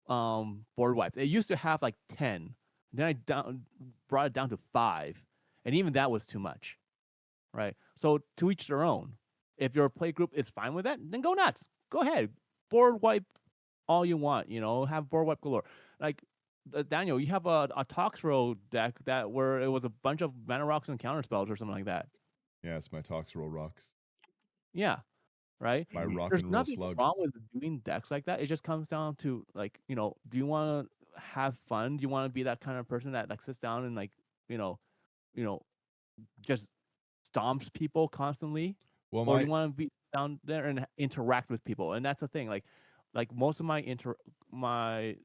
board wipes. It used to have like 10. Then brought it down to 5, and even that was too much, right? So to each their own. If your play group is fine with that, then go nuts. Go ahead, board wipe all you want. Have board wipe galore. Like Daniel, you have a Toxro deck where it was a bunch of mana rocks and counter spells or something like that. Yeah, it's my Tox Roll Rocks, Yeah, right. my Hmm. rock There's and roll nothing slug. wrong with doing decks like that. It just comes down to like, do you want to have fun? Do you want to be that kind of person that like sits down and like, you know, you know, just stomps people constantly, Well, or do my you want to be down there and interact with people? And that's the thing. Like most of my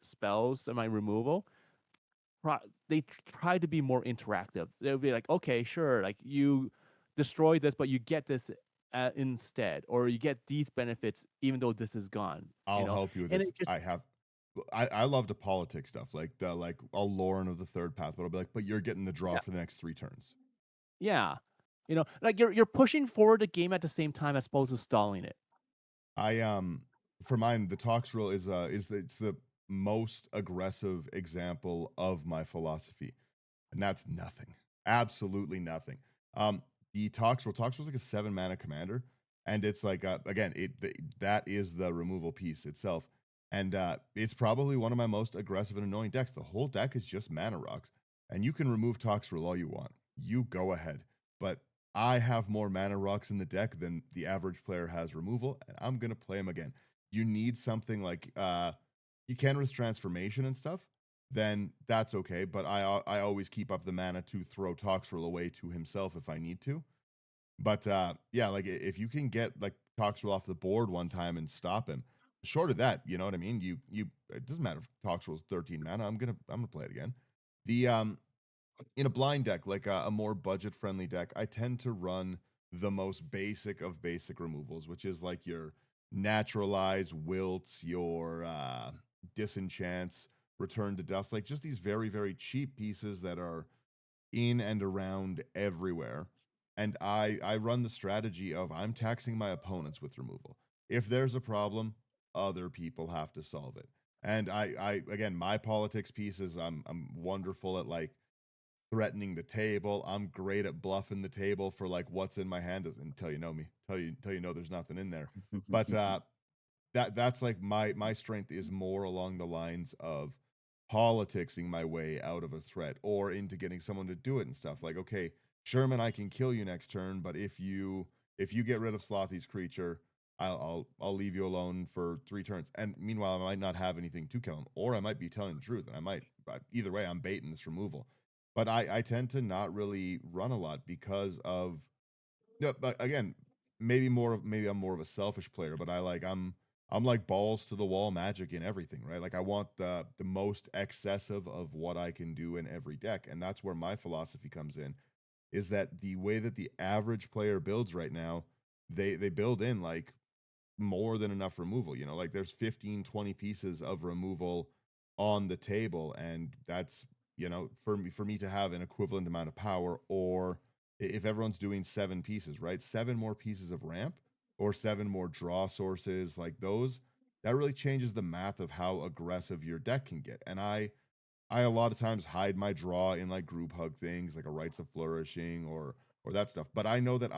spells and my removal, they try to be more interactive. They'll be like, okay, sure, like you destroy this, but you get this instead, or you get these benefits even though this is gone. I'll help you with And this. it just I love to politic stuff like the like a Lauren of the third path, but I'll be like, but you're getting the draw yeah, for the next 3 turns. yeah, like you're pushing forward the game at the same time as opposed to stalling it. I for mine, the Tox rule it's the most aggressive example of my philosophy, and that's nothing, absolutely nothing. Um, the Tox rule is like a 7 mana commander, and it's like again, that is the removal piece itself, and it's probably one of my most aggressive and annoying decks. The whole deck is just mana rocks, and you can remove Tox rule all you want. You go ahead, but I have more mana rocks in the deck than the average player has removal, and I'm gonna play them again. You need something like you can with transformation and stuff, then that's okay. But I always keep up the mana to throw Toxrill away to himself if I need to. But yeah, like if you can get like Toxrill off the board one time and stop him, short of that, you know what I mean? You it doesn't matter if Tox rolls 13 mana. I'm gonna play it again. The In a blind deck, like a more budget friendly deck, I tend to run the most basic of basic removals, which is like your naturalize, wilts, your disenchants, return to dust, like just these very, very cheap pieces that are in and around everywhere. And I run the strategy of I'm taxing my opponents with removal. If there's a problem, other people have to solve it. And I again, my politics piece is I'm wonderful at like threatening the table. I'm great at bluffing the table for like what's in my hand until you know me, tell you know there's nothing in there. But that's like my strength is more along the lines of politicsing my way out of a threat or into getting someone to do it and stuff. Like, okay, Sherman, I can kill you next turn, but if you get rid of Slothy's creature, I'll leave you alone for 3 turns. And meanwhile, I might not have anything to kill him, or I might be telling the truth, and I might. But either way, I'm baiting this removal. But I tend to not really run a lot because of no, but again, maybe I'm more of a selfish player, but I'm like balls to the wall magic in everything, right? Like I want the most excessive of what I can do in every deck, and that's where my philosophy comes in. Is that the way that the average player builds right now? They build in like more than enough removal, you know, like there's 15, 20 pieces of removal on the table, and that's, you know, for me to have an equivalent amount of power, or if everyone's doing 7 pieces, right, 7 more pieces of ramp or 7 more draw sources, like those, that really changes the math of how aggressive your deck can get. And I a lot of times hide my draw in like group hug things like a rites of flourishing or that stuff, but I know that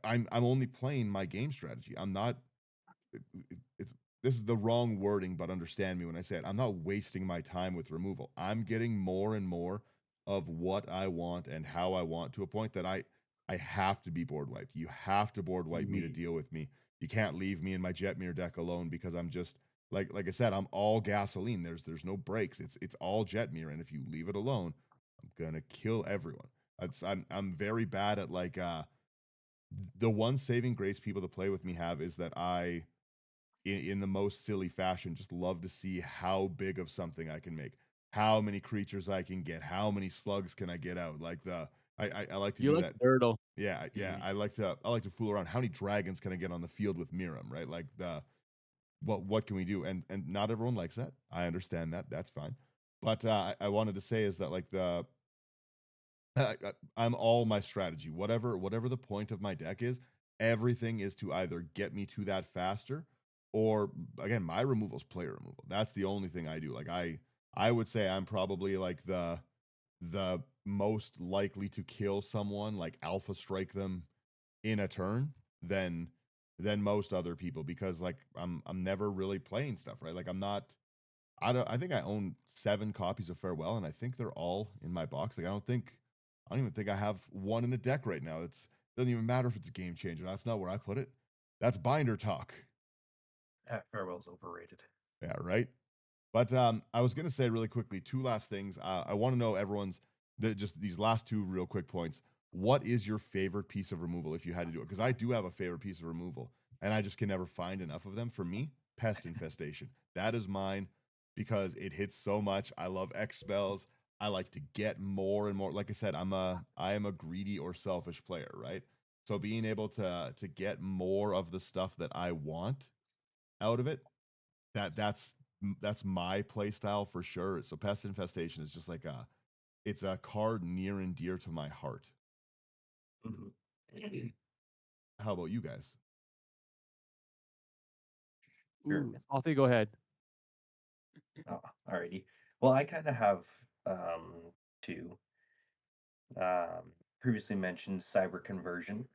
I'm only playing my game strategy. I'm not it's this is the wrong wording, but understand me when I say it. I'm not wasting my time with removal. I'm getting more and more of what I want and how I want, to a point that I have to be board wiped. You have to board wipe me to Mhm. deal with me. You can't leave me in my Jetmir deck alone, because I'm just like I said, I'm all gasoline. There's no brakes. It's all Jetmir, and if you leave it alone, I'm gonna kill everyone. I'm very bad at like the one saving grace people to play with me have is that in the most silly fashion, just love to see how big of something I can make, how many creatures I can get, how many slugs can I get out. Like I like to You do like that. turtle. Yeah, yeah. Mhm. I like to fool around. How many dragons can I get on the field with Miram? Right, like the what can we do? And not everyone likes that. I understand that. That's fine. But I wanted to say is that like I'm all my strategy. Whatever the point of my deck is, everything is to either get me to that faster, or again, my removal's player removal. That's the only thing I do. Like I would say I'm probably like the most likely to kill someone, like alpha strike them in a turn than most other people, because like I'm never really playing stuff, right? Like I'm not I don't. I think I own 7 copies of Farewell, and I think they're all in my box. Like I don't even think I have one in a deck right now. It's doesn't even matter if it's a game changer. That's not where I put it. That's binder talk. Farewell's overrated. Yeah, right. But I was gonna say really quickly 2 last things. I want to know everyone's just these last 2 real quick points. What is your favorite piece of removal if you had to do it? Because I do have a favorite piece of removal, and I just can never find enough of them. For me, pest infestation. That is mine because it hits so much. I love X spells. I like to get more and more. Like I said, I am a greedy or selfish player, right? So being able to get more of the stuff that I want out of it, that's my play style for sure. So pest infestation is just like it's a card near and dear to my heart. Mhm. How about you guys? Sure. Ooh, Slothy, go ahead. Oh, alrighty. Well, I kind of have two. Previously mentioned cyber conversion.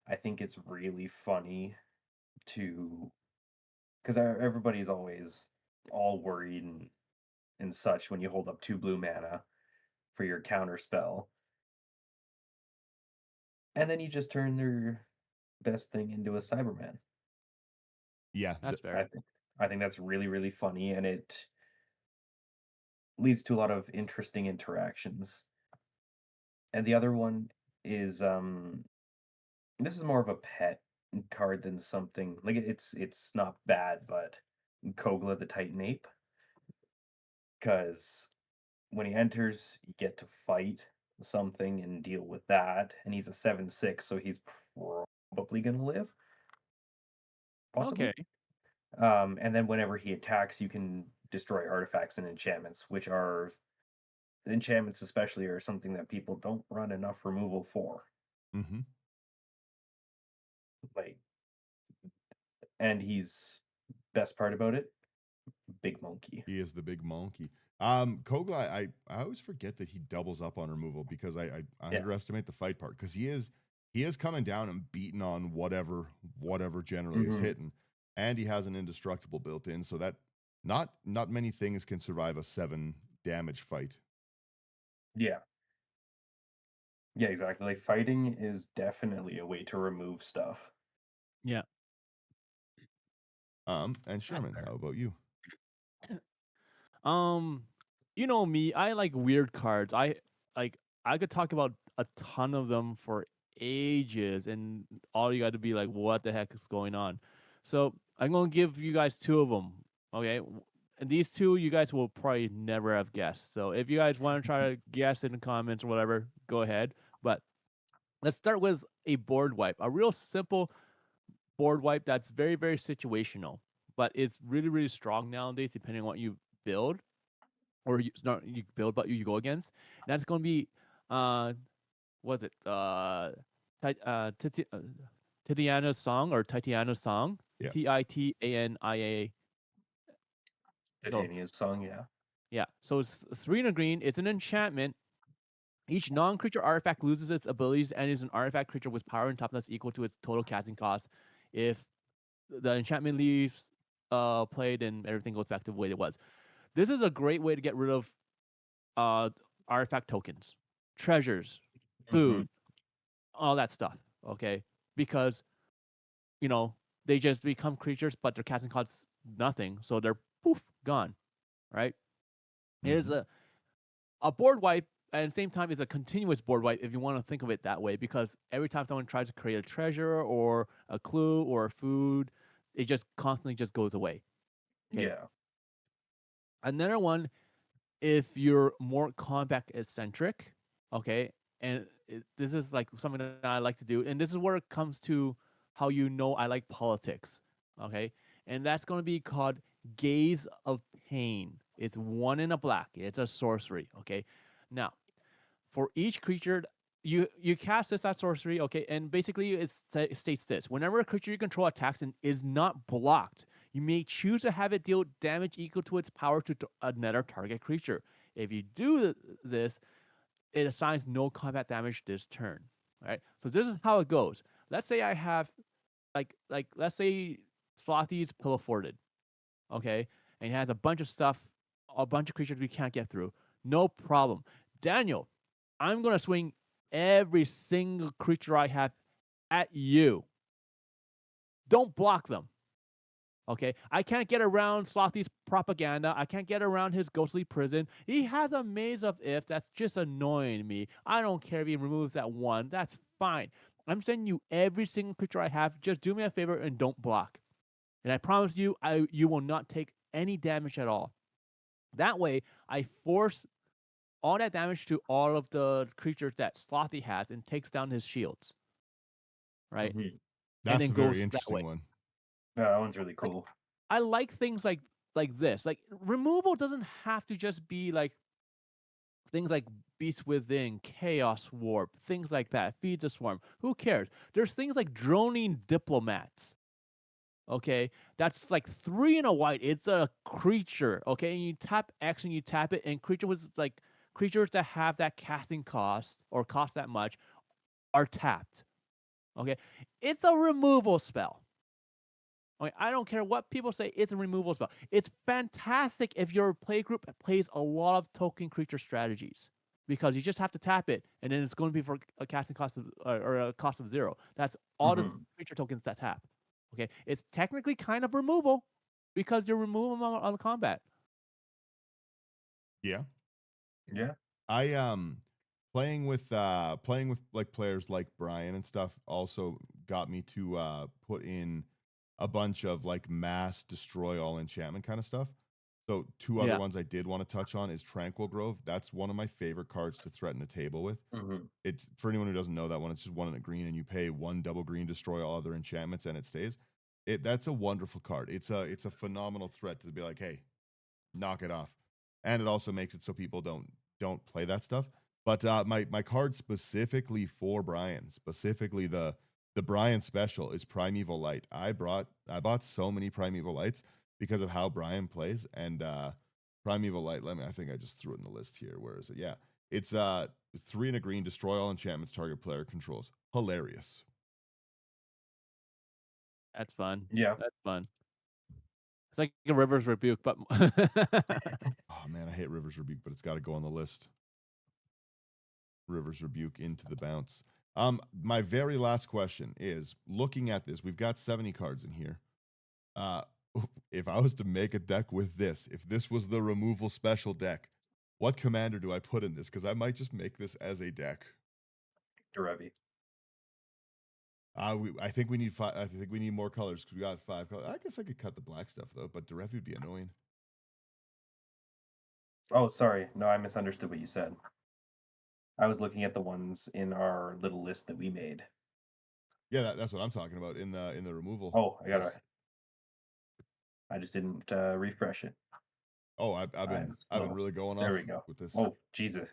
I think it's really funny to because everybody's always all worried and such when you hold up 2 blue mana for your counter spell, and then you just turn their best thing into a Cyberman. Yeah, That's I fair. think I think that's really really funny, and it leads to a lot of interesting interactions. And the other one is this is more of a pet card than something like it's not bad, but Kogla the Titan Ape, because when he enters, you get to fight something and deal with that, and he's a 7/6, so he's probably gonna live, possibly. Okay. And then whenever he attacks, you can destroy artifacts and enchantments, which are enchantments especially are something that people don't run enough removal for. Mm-hmm. Like, and he's best part about it, big monkey. He is the big monkey. Kogla, I always forget that he doubles up on removal because I Yeah. underestimate the fight part because he is coming down and beating on whatever generally is Hmm. hitting, and he has an indestructible built in, so that not many things can survive a 7 damage fight. Yeah. Yeah, exactly. Like fighting is definitely a way to remove stuff. Yeah. And That's Sherman, fair. how about you? Um, you know me, I like weird cards. Like I could talk about a ton of them for ages, and all you got to be like, what the heck is going on? So I'm gonna give you guys two of them. Okay, and these two you guys will probably never have guessed. So if you guys want to try to guess in the comments or whatever, go ahead. But let's start with a board wipe, a real simple board wipe that's very situational, but it's really strong nowadays, depending on what you build or you not you build, but you go against. And that's going to be uh, what's it? Titiana's song or Titiana's song, Yeah. Tiania. So Titania's song, yeah. yeah, so it's 3 and a green. It's an enchantment. Each non-creature artifact loses its abilities and is an artifact creature with power and toughness equal to its total casting cost. If the enchantment leaves played and everything goes back to the way it was. This is a great way to get rid of uh artifact tokens, treasures, Hmm. food, all that stuff. Okay, because you know they just become creatures, but their casting costs nothing, so they're poof gone. Right? It is Mm-hmm. a board wipe. And at the same time, it's a continuous board wipe if you want to think of it that way, because every time someone tries to create a treasure or a clue or a food, it just constantly just goes away. Okay. Yeah. Another one, if you're more combat eccentric, okay, and this is like something that I like to do, and this is where it comes to how you know I like politics, okay, and that's going to be called Gaze of Pain. It's 1 in a black. It's a sorcery, okay. Now, for each creature, you cast this at sorcery, okay, and basically it states this: whenever a creature you control attacks and is not blocked, you may choose to have it deal damage equal to its power to another target creature. If you do this, it assigns no combat damage this turn. All right, so this is how it goes. Let's say I have like let's say Slothy's pillow forted, okay, and he has a bunch of stuff, a bunch of creatures we can't get through. No problem. Daniel, I'm gonna swing every single creature I have at you. Don't block them. Okay, I can't get around Slothy's propaganda. I can't get around his ghostly prison. He has a maze of if that's just annoying me. I don't care if he removes that one. That's fine. I'm sending you every single creature I have. Just do me a favor and don't block. And I promise you, you will not take any damage at all. That way, I force all that damage to all of the creatures that Slothy has and takes down his shields, right? Hmm. And That's then a very goes that way. interesting one. Yeah, that one's really Like cool. I like things like this. Like removal doesn't have to just be like things like Beast Within, Chaos Warp, things like that. Feed the Swarm. Who cares? There's things like Droning Diplomats. Okay, that's like 3 in a white. It's a creature. Okay, and you tap X and you tap it, and creature with like creatures that have that casting cost or cost that much are tapped. Okay, it's a removal spell. Okay, I don't care what people say. It's a removal spell. It's fantastic if your play group plays a lot of token creature strategies, because you just have to tap it, and then it's going to be for a casting cost of or a cost of 0. That's all the Hmm. creature tokens that tap. Okay, it's technically kind of removal because you're removing them on the combat. Yeah. Yeah. I playing with like players like Brian and stuff also got me to put in a bunch of like mass destroy all enchantment kind of stuff. So two other Yeah. ones I did want to touch on is Tranquil Grove. That's one of my favorite cards to threaten a table with. Hmm. It's for anyone who doesn't know that one, it's just one in a green and you pay one double green, destroy all other enchantments, and it stays. That's a wonderful card. It's a phenomenal threat to be like, hey, knock it off. And it also makes it so people don't play that stuff. But my card specifically for Brian, specifically the Brian special is Primeval Light. I bought so many Primeval Lights because of how Brian plays. And Primeval Light, I think I just threw it in the list here. Where is it? Yeah. It's 3 and a green, destroy all enchantments target player controls. Hilarious. That's fun. Yeah. That's fun. It's like a River's Rebuke, but Oh man, I hate River's Rebuke, but it's got to go on the list. River's Rebuke into the bounce. My very last question is looking at this, we've got 70 cards in here. Uh, if I was to make a deck with this, if this was the removal special deck, what commander do I put in this? Because I might just make this as a deck. Derevi. I think we need 5. I think we need more colors because we got 5 colors. I guess I could cut the black stuff though, but Derevi would be annoying. Oh, sorry. No, I misunderstood what you said. I was looking at the ones in our little list that we made. Yeah, that's what I'm talking about in the removal. Oh, list. I just didn't refresh it. Oh, I've been Slow. really going There off we go. with this. Oh, Jesus.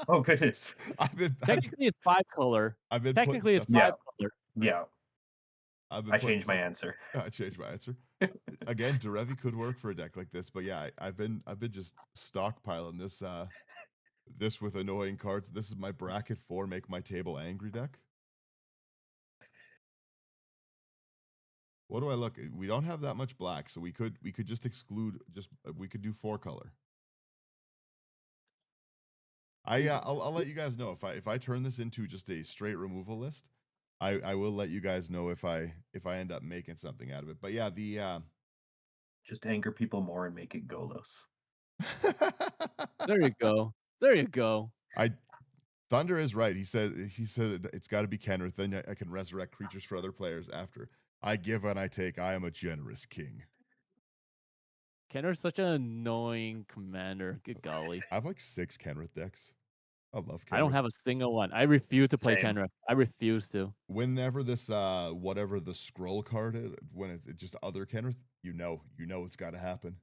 Oh, goodness. technically it's 5-color. I've been putting Technically it's stuff. Yeah. 5-color. Yeah. I've been I putting changed my stuff- answer. I changed my answer. Again, Derevi could work for a deck like this, but yeah, I've been just stockpiling this this with annoying cards. This is my bracket 4 make my table angry deck. What do I look? We don't have that much black, so we could just exclude we could do 4 color. I'll let you guys know if I turn this into just a straight removal list. I will let you guys know if I end up making something out of it. But yeah, the Just anger people more and make it Golos. There you go. There you go. Thunder is right. He said it's got to be Kenrith. Then I can resurrect creatures for other players after. I give and I take. I am a generous king. Kenner's such an annoying commander. Good golly. I have like 6 Kenrith decks. I love Kenrith. I don't have a single one. I refuse to play Same. Kenrith. I refuse to. Whenever this whatever the scroll card is, when it's just other Kenrith, you know it's got to happen.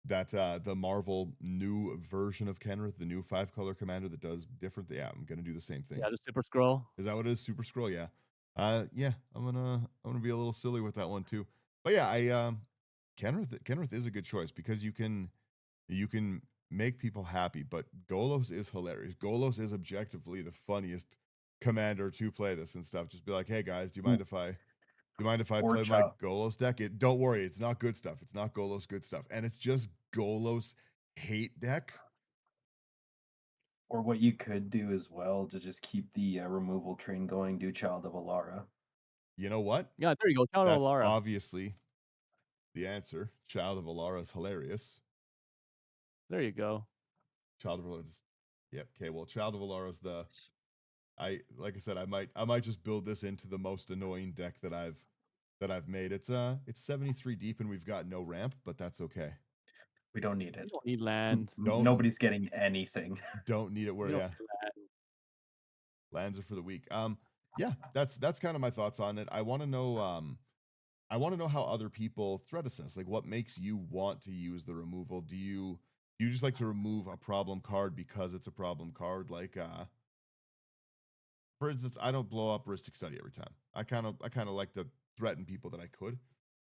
That the Marvel new version of Kenrith, the new 5-color commander that does different. Yeah, I'm gonna do the same thing. Yeah, the Super Scroll. Is that what it is? Super Scroll, yeah. Yeah, I'm gonna be a little silly with that one too. But yeah, Kenrith is a good choice because you can make people happy, but Golos is hilarious. Golos is objectively the funniest commander to play this and stuff. Just be like, hey guys, do you mind if I Or play my Chop. Golos deck? Don't worry, it's not good stuff. It's not Golos good stuff. And it's just Golos hate deck. Or what you could do as well to just keep the removal train going, do Child of Alara. You know what? Yeah, there you go. Child of That's Alara. obviously the answer. Child of Alara is hilarious. There you go. Child of Alara is, yep. Okay, well, Child of Alara is the like I said, I might just build this into the most annoying deck that I've made. It's 73 deep and we've got no ramp, but that's okay. We don't need You it. don't need lands. Nobody's getting anything. Don't need it where You don't yeah. need lands. Lands are for the weak. Yeah, that's kind of my thoughts on it. I want to know how other people threat assess. Like what makes you want to use the removal? Do you just like to remove a problem card because it's a problem card? Like for instance, I don't blow up Ristic Study every time. I kind of like to threaten people that I could.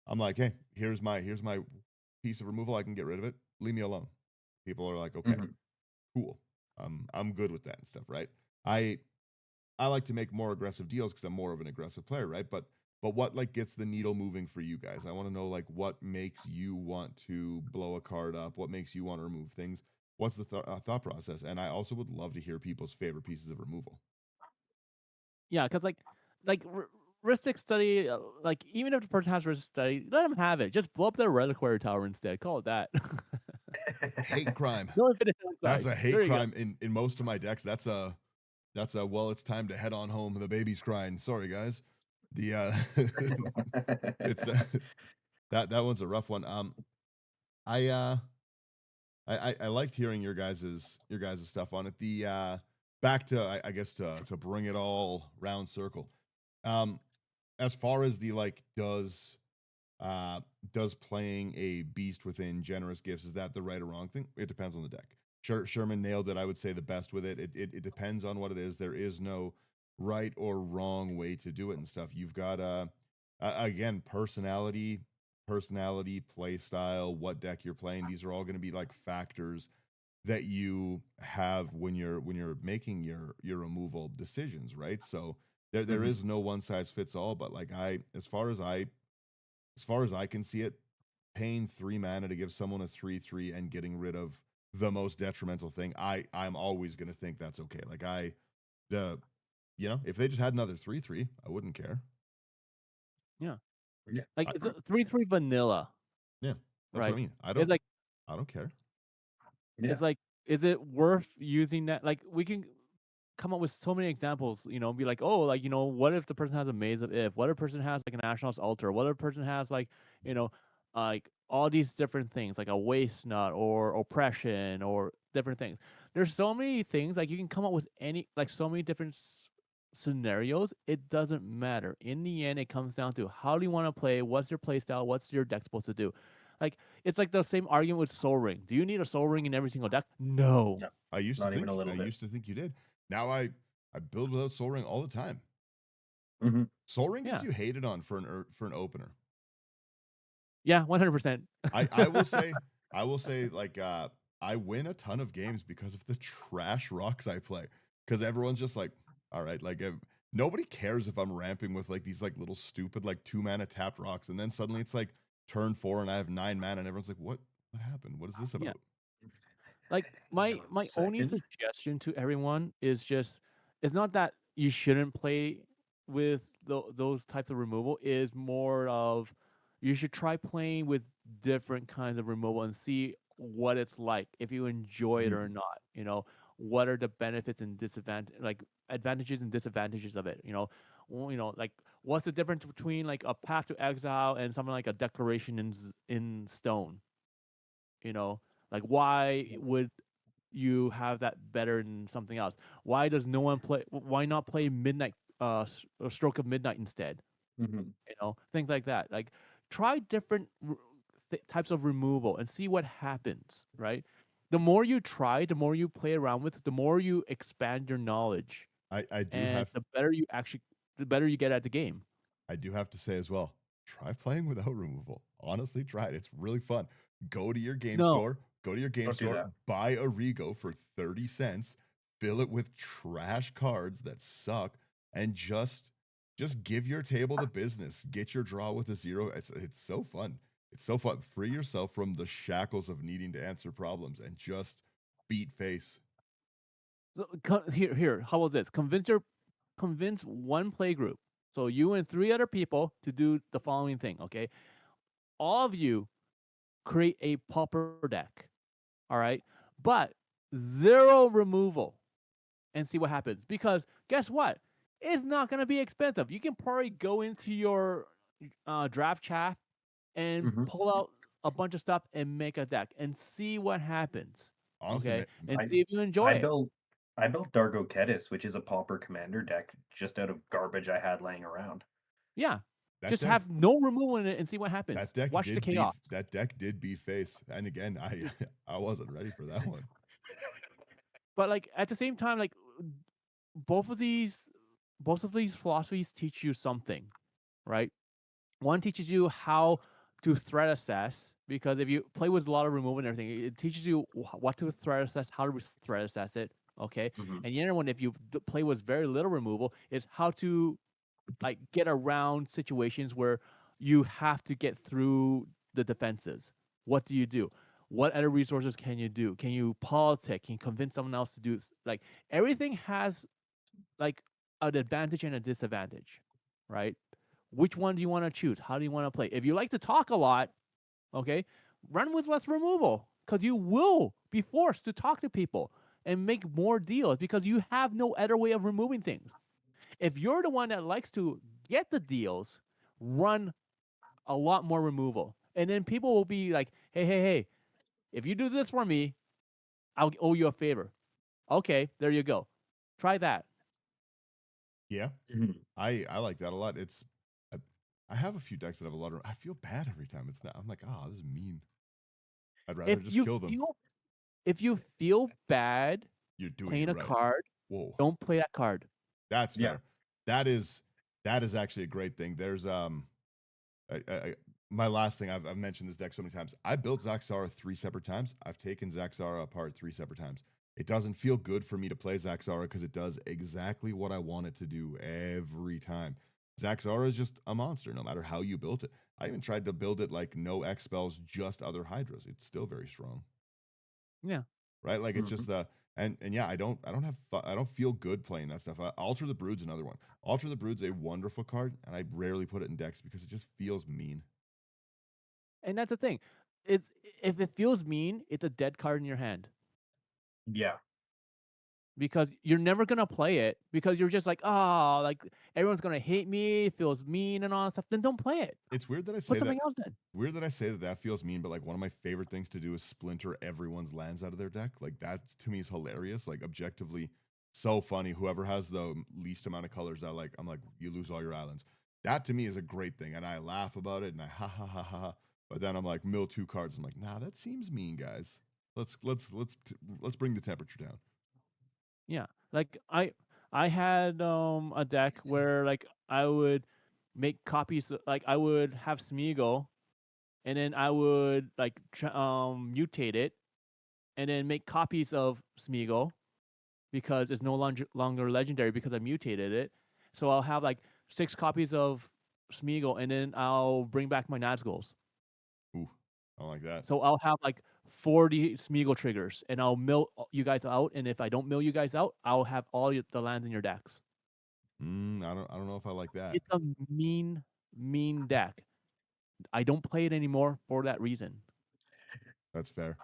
I'm like, hey, here's my piece of removal. I can get rid of it. Leave me alone. People are like, okay, cool. I'm good with that and stuff, right? I like to make more aggressive deals because I'm more of an aggressive player, right? But what like gets the needle moving for you guys? I want to know like what makes you want to blow a card up? What makes you want to remove things? What's the thought process? And I also would love to hear people's favorite pieces of removal. Yeah, because like Ristic Study, like even if the person has Ristic Study, let them have it. Just blow up their Reliquary Tower instead. Call it that. hate crime. No infinite That's downside. a hate There you go. crime in most of my decks. That's a well, it's time to head on home. The baby's crying. Sorry, guys. The it's that one's a rough one. I I liked hearing your guys' stuff on it. The back to I guess to bring it all round circle. Um, as far as the like uh does playing a beast within generous gifts, is that the right or wrong thing? It depends on the deck. Sherman nailed it. I would say the best with it. It depends on what it is. There is no right or wrong way to do it and stuff. You've got again, personality, play style, what deck you're playing. These are all going to be like factors that you have when you're making your removal decisions, right? So there Mhm. is no one size fits all, but like as far as I can see it, paying 3 mana to give someone a 3/3 and getting rid of the most detrimental thing, I'm always gonna think that's okay. Like the if they just had another 3/3, I wouldn't care. Yeah. Yeah. Like I, it's a 3/3 vanilla, yeah, that's what I right? mean. I It's don't like I don't care. Yeah. it's like, is it worth using that? Like we can come up with so many examples, be like, oh, like, what if the person has a maze of if? What if a person has like an Ashnod's altar? What if a person has you know, like all these different things, like a waste nut or oppression or different things. There's so many things, like you can come up with like so many different scenarios. It doesn't matter. In the end, it comes down to how do you want to play? What's your play style? What's your deck supposed to do? Like it's like the same argument with Soul Ring. Do you need a Soul Ring in every single deck? No. No, I used to not even a think I little bit. used to think you did. Now I build without Soul Ring all the time. Mhm. Soul Ring gets Yeah. you hated on for an opener. Yeah, 100%. I will say like I win a ton of games because of the trash rocks I play. Because everyone's just like, all right, like nobody cares if I'm ramping with like these like little stupid like 2 mana tapped rocks, and then suddenly it's like turn 4 and I have 9 mana, and everyone's like, what happened? What is this Yeah. about? Like Hang my on a my only second. suggestion to everyone is just it's not that you shouldn't play with those types of removal, is more of you should try playing with different kinds of removal and see what it's like, if you enjoy it or Mhm. not. What are the benefits and advantages and disadvantages of it? Like what's the difference between like a path to exile and something like a declaration in stone? You know, like why would you have that better than something else? Why does no one play? Why not play midnight? Or stroke of midnight instead. Mhm. Things like that. Like try different types of removal and see what happens. Right. The more you try, the more you play around with, the more you expand your knowledge, I do and have the better you get at the game. I do have to say as well, try playing without removal. Honestly, try it. It's really fun. Go to your game No, store, go to your game Don't do store, that. buy a Rego for 30 cents, fill it with trash cards that suck, and just give your table the business. Get your draw with a 0. It's so fun. It's so fun. Free yourself from the shackles of needing to answer problems and just beat face. so, here. How about this? Convince one play group. So you and three other people to do the following thing. Okay, all of you create a pauper deck. All right, but zero removal, and see what happens. Because guess what? It's not going to be expensive. You can probably go into your draft chat and Mhm. pull out a bunch of stuff and make a deck and see what happens. Honestly, Okay, and I see if you enjoy I it. built I built Dargo Kedis, which is a pauper commander deck, just out of garbage I had laying around. Yeah, that just deck have no removal in it and see what That happens. deck Watch the did beat chaos. that deck did beat face. And again, I I wasn't ready for that one. But like at the same time, like both of these both of these philosophies teach you something, right? One teaches you how to threat assess, because if you play with a lot of removal and everything, it teaches you what to threat assess, how to threat assess it. Okay, Mhm. and the other one, if you play with very little removal, is how to like get around situations where you have to get through the defenses. What do you do? What other resources can you do? Can you politic? Can you convince someone else to do? Like everything has like an advantage and a disadvantage, right? Which one do you want to choose? How do you want to play? If you like to talk a lot, okay, run with less removal. because you will be forced to talk to people and make more deals because you have no other way of removing things. If you're the one that likes to get the deals, run a lot more removal. And then people will be like, hey, if you do this for me, I'll owe you a favor. Okay, there you go. Try that. Yeah, Mhm. I like that a lot. I, I have a few decks that have a lot of. I feel bad every time it's not. I'm like, oh, this is mean. I'd rather If just you kill them. feel if you feel bad You're doing playing it a right. card, Whoa, don't play that card. that's Yeah. fair. That is actually a great thing. There's my last thing, I've mentioned this deck so many times. I built Zaxara 3 separate times. I've taken Zaxara apart 3 separate times. It doesn't feel good for me to play Zaxara because it does exactly what I want it to do every time. Zaxara is just a monster, no matter how you built it. I even tried to build it like no X spells, just other Hydras. It's still very strong, Yeah. right? Like it's Mhm. just the and yeah, I don't have I don't feel good playing that stuff. Alter the Brood's another one. Alter the Brood's a wonderful card, and I rarely put it in decks because it just feels mean. And that's the thing. It's if it feels mean, it's a dead card in your hand. Yeah. Because you're never gonna play it because you're just like, oh, like everyone's gonna hate me, it feels mean and all that stuff. Then don't play it. It's weird that I Put say that. something else in. Weird that I say that that feels mean, but like one of my favorite things to do is splinter everyone's lands out of their deck. Like that to me is hilarious. Like objectively, so funny. Whoever has the least amount of colors, I'm like, you lose all your islands. That to me is a great thing, and I laugh about it, and I ha ha ha ha. Ha. But then I'm like, mill 2 cards. I'm like, nah, that seems mean, guys. Let's bring the temperature down. Yeah. Like I had a deck where like I would make copies like I would have Smeagol and then I would like mutate it and then make copies of Smeagol because it's no longer legendary because I mutated it. So I'll have like 6 copies of Smeagol and then I'll bring back my Nazguls. Ooh, I don't like that. So I'll have like 40 Smeagol triggers and I'll mill you guys out. And if I don't mill you guys out, I'll have all the lands in your decks. I don't know if I like that. It's a mean deck. I don't play it anymore for that reason. That's fair.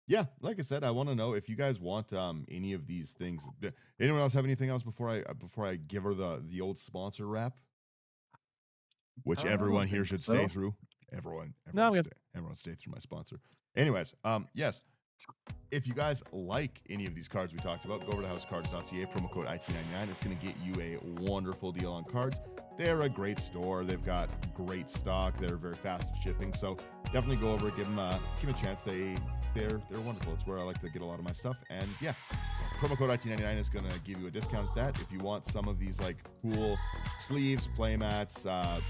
Yeah, like I said, I want to know if you guys want any of these things. Anyone else have anything else before I give her the old sponsor wrap, which I everyone don't here think should stay so. through. No, we have, Everyone stay through my sponsor. Anyways, yes, if you guys like any of these cards we talked about, go over to housecards.ca, promo code IT99. It's going to get you a wonderful deal on cards. They're a great store. They've got great stock. They're very fast at shipping. So definitely go over, give them a chance. They're wonderful. It's where I like to get a lot of my stuff. And yeah, promo code IT99 is going to give you a discount at that. If you want some of these like cool sleeves, playmats,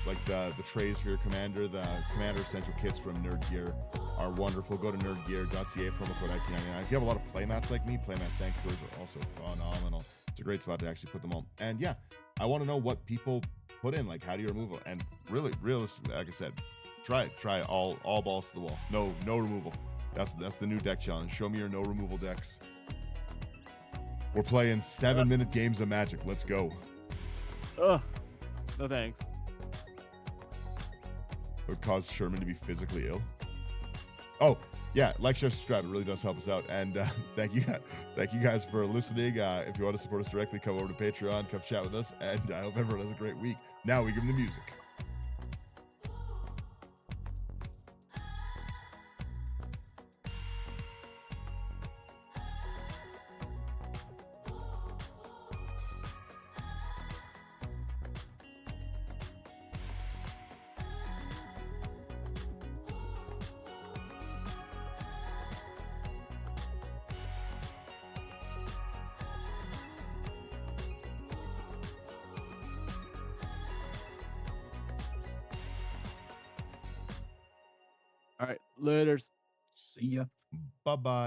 like the trays for your commander, the commander essential kits from Nerd Gear are wonderful. Go to nerdgear.ca, promo code IT99. If you have a lot of playmats like me, playmat sanctuaries are also phenomenal. It's a great spot to actually put them on. And yeah, I want to know what people put in, like how do you remove it? And really, realistically, like I said, try it. Try all balls to the wall. No removal. That's the new deck challenge. Show me your no removal decks. We're playing 7-minute games of Magic. Let's go. ugh, no thanks. It would cause Sherman to be physically ill. Oh, yeah, like, share, subscribe. It really does help us out. And thank you guys for listening. If you want to support us directly, come over to Patreon, come chat with us. And I hope everyone has a great week. Now we give them the music. All right, laters. See ya. Bye-bye.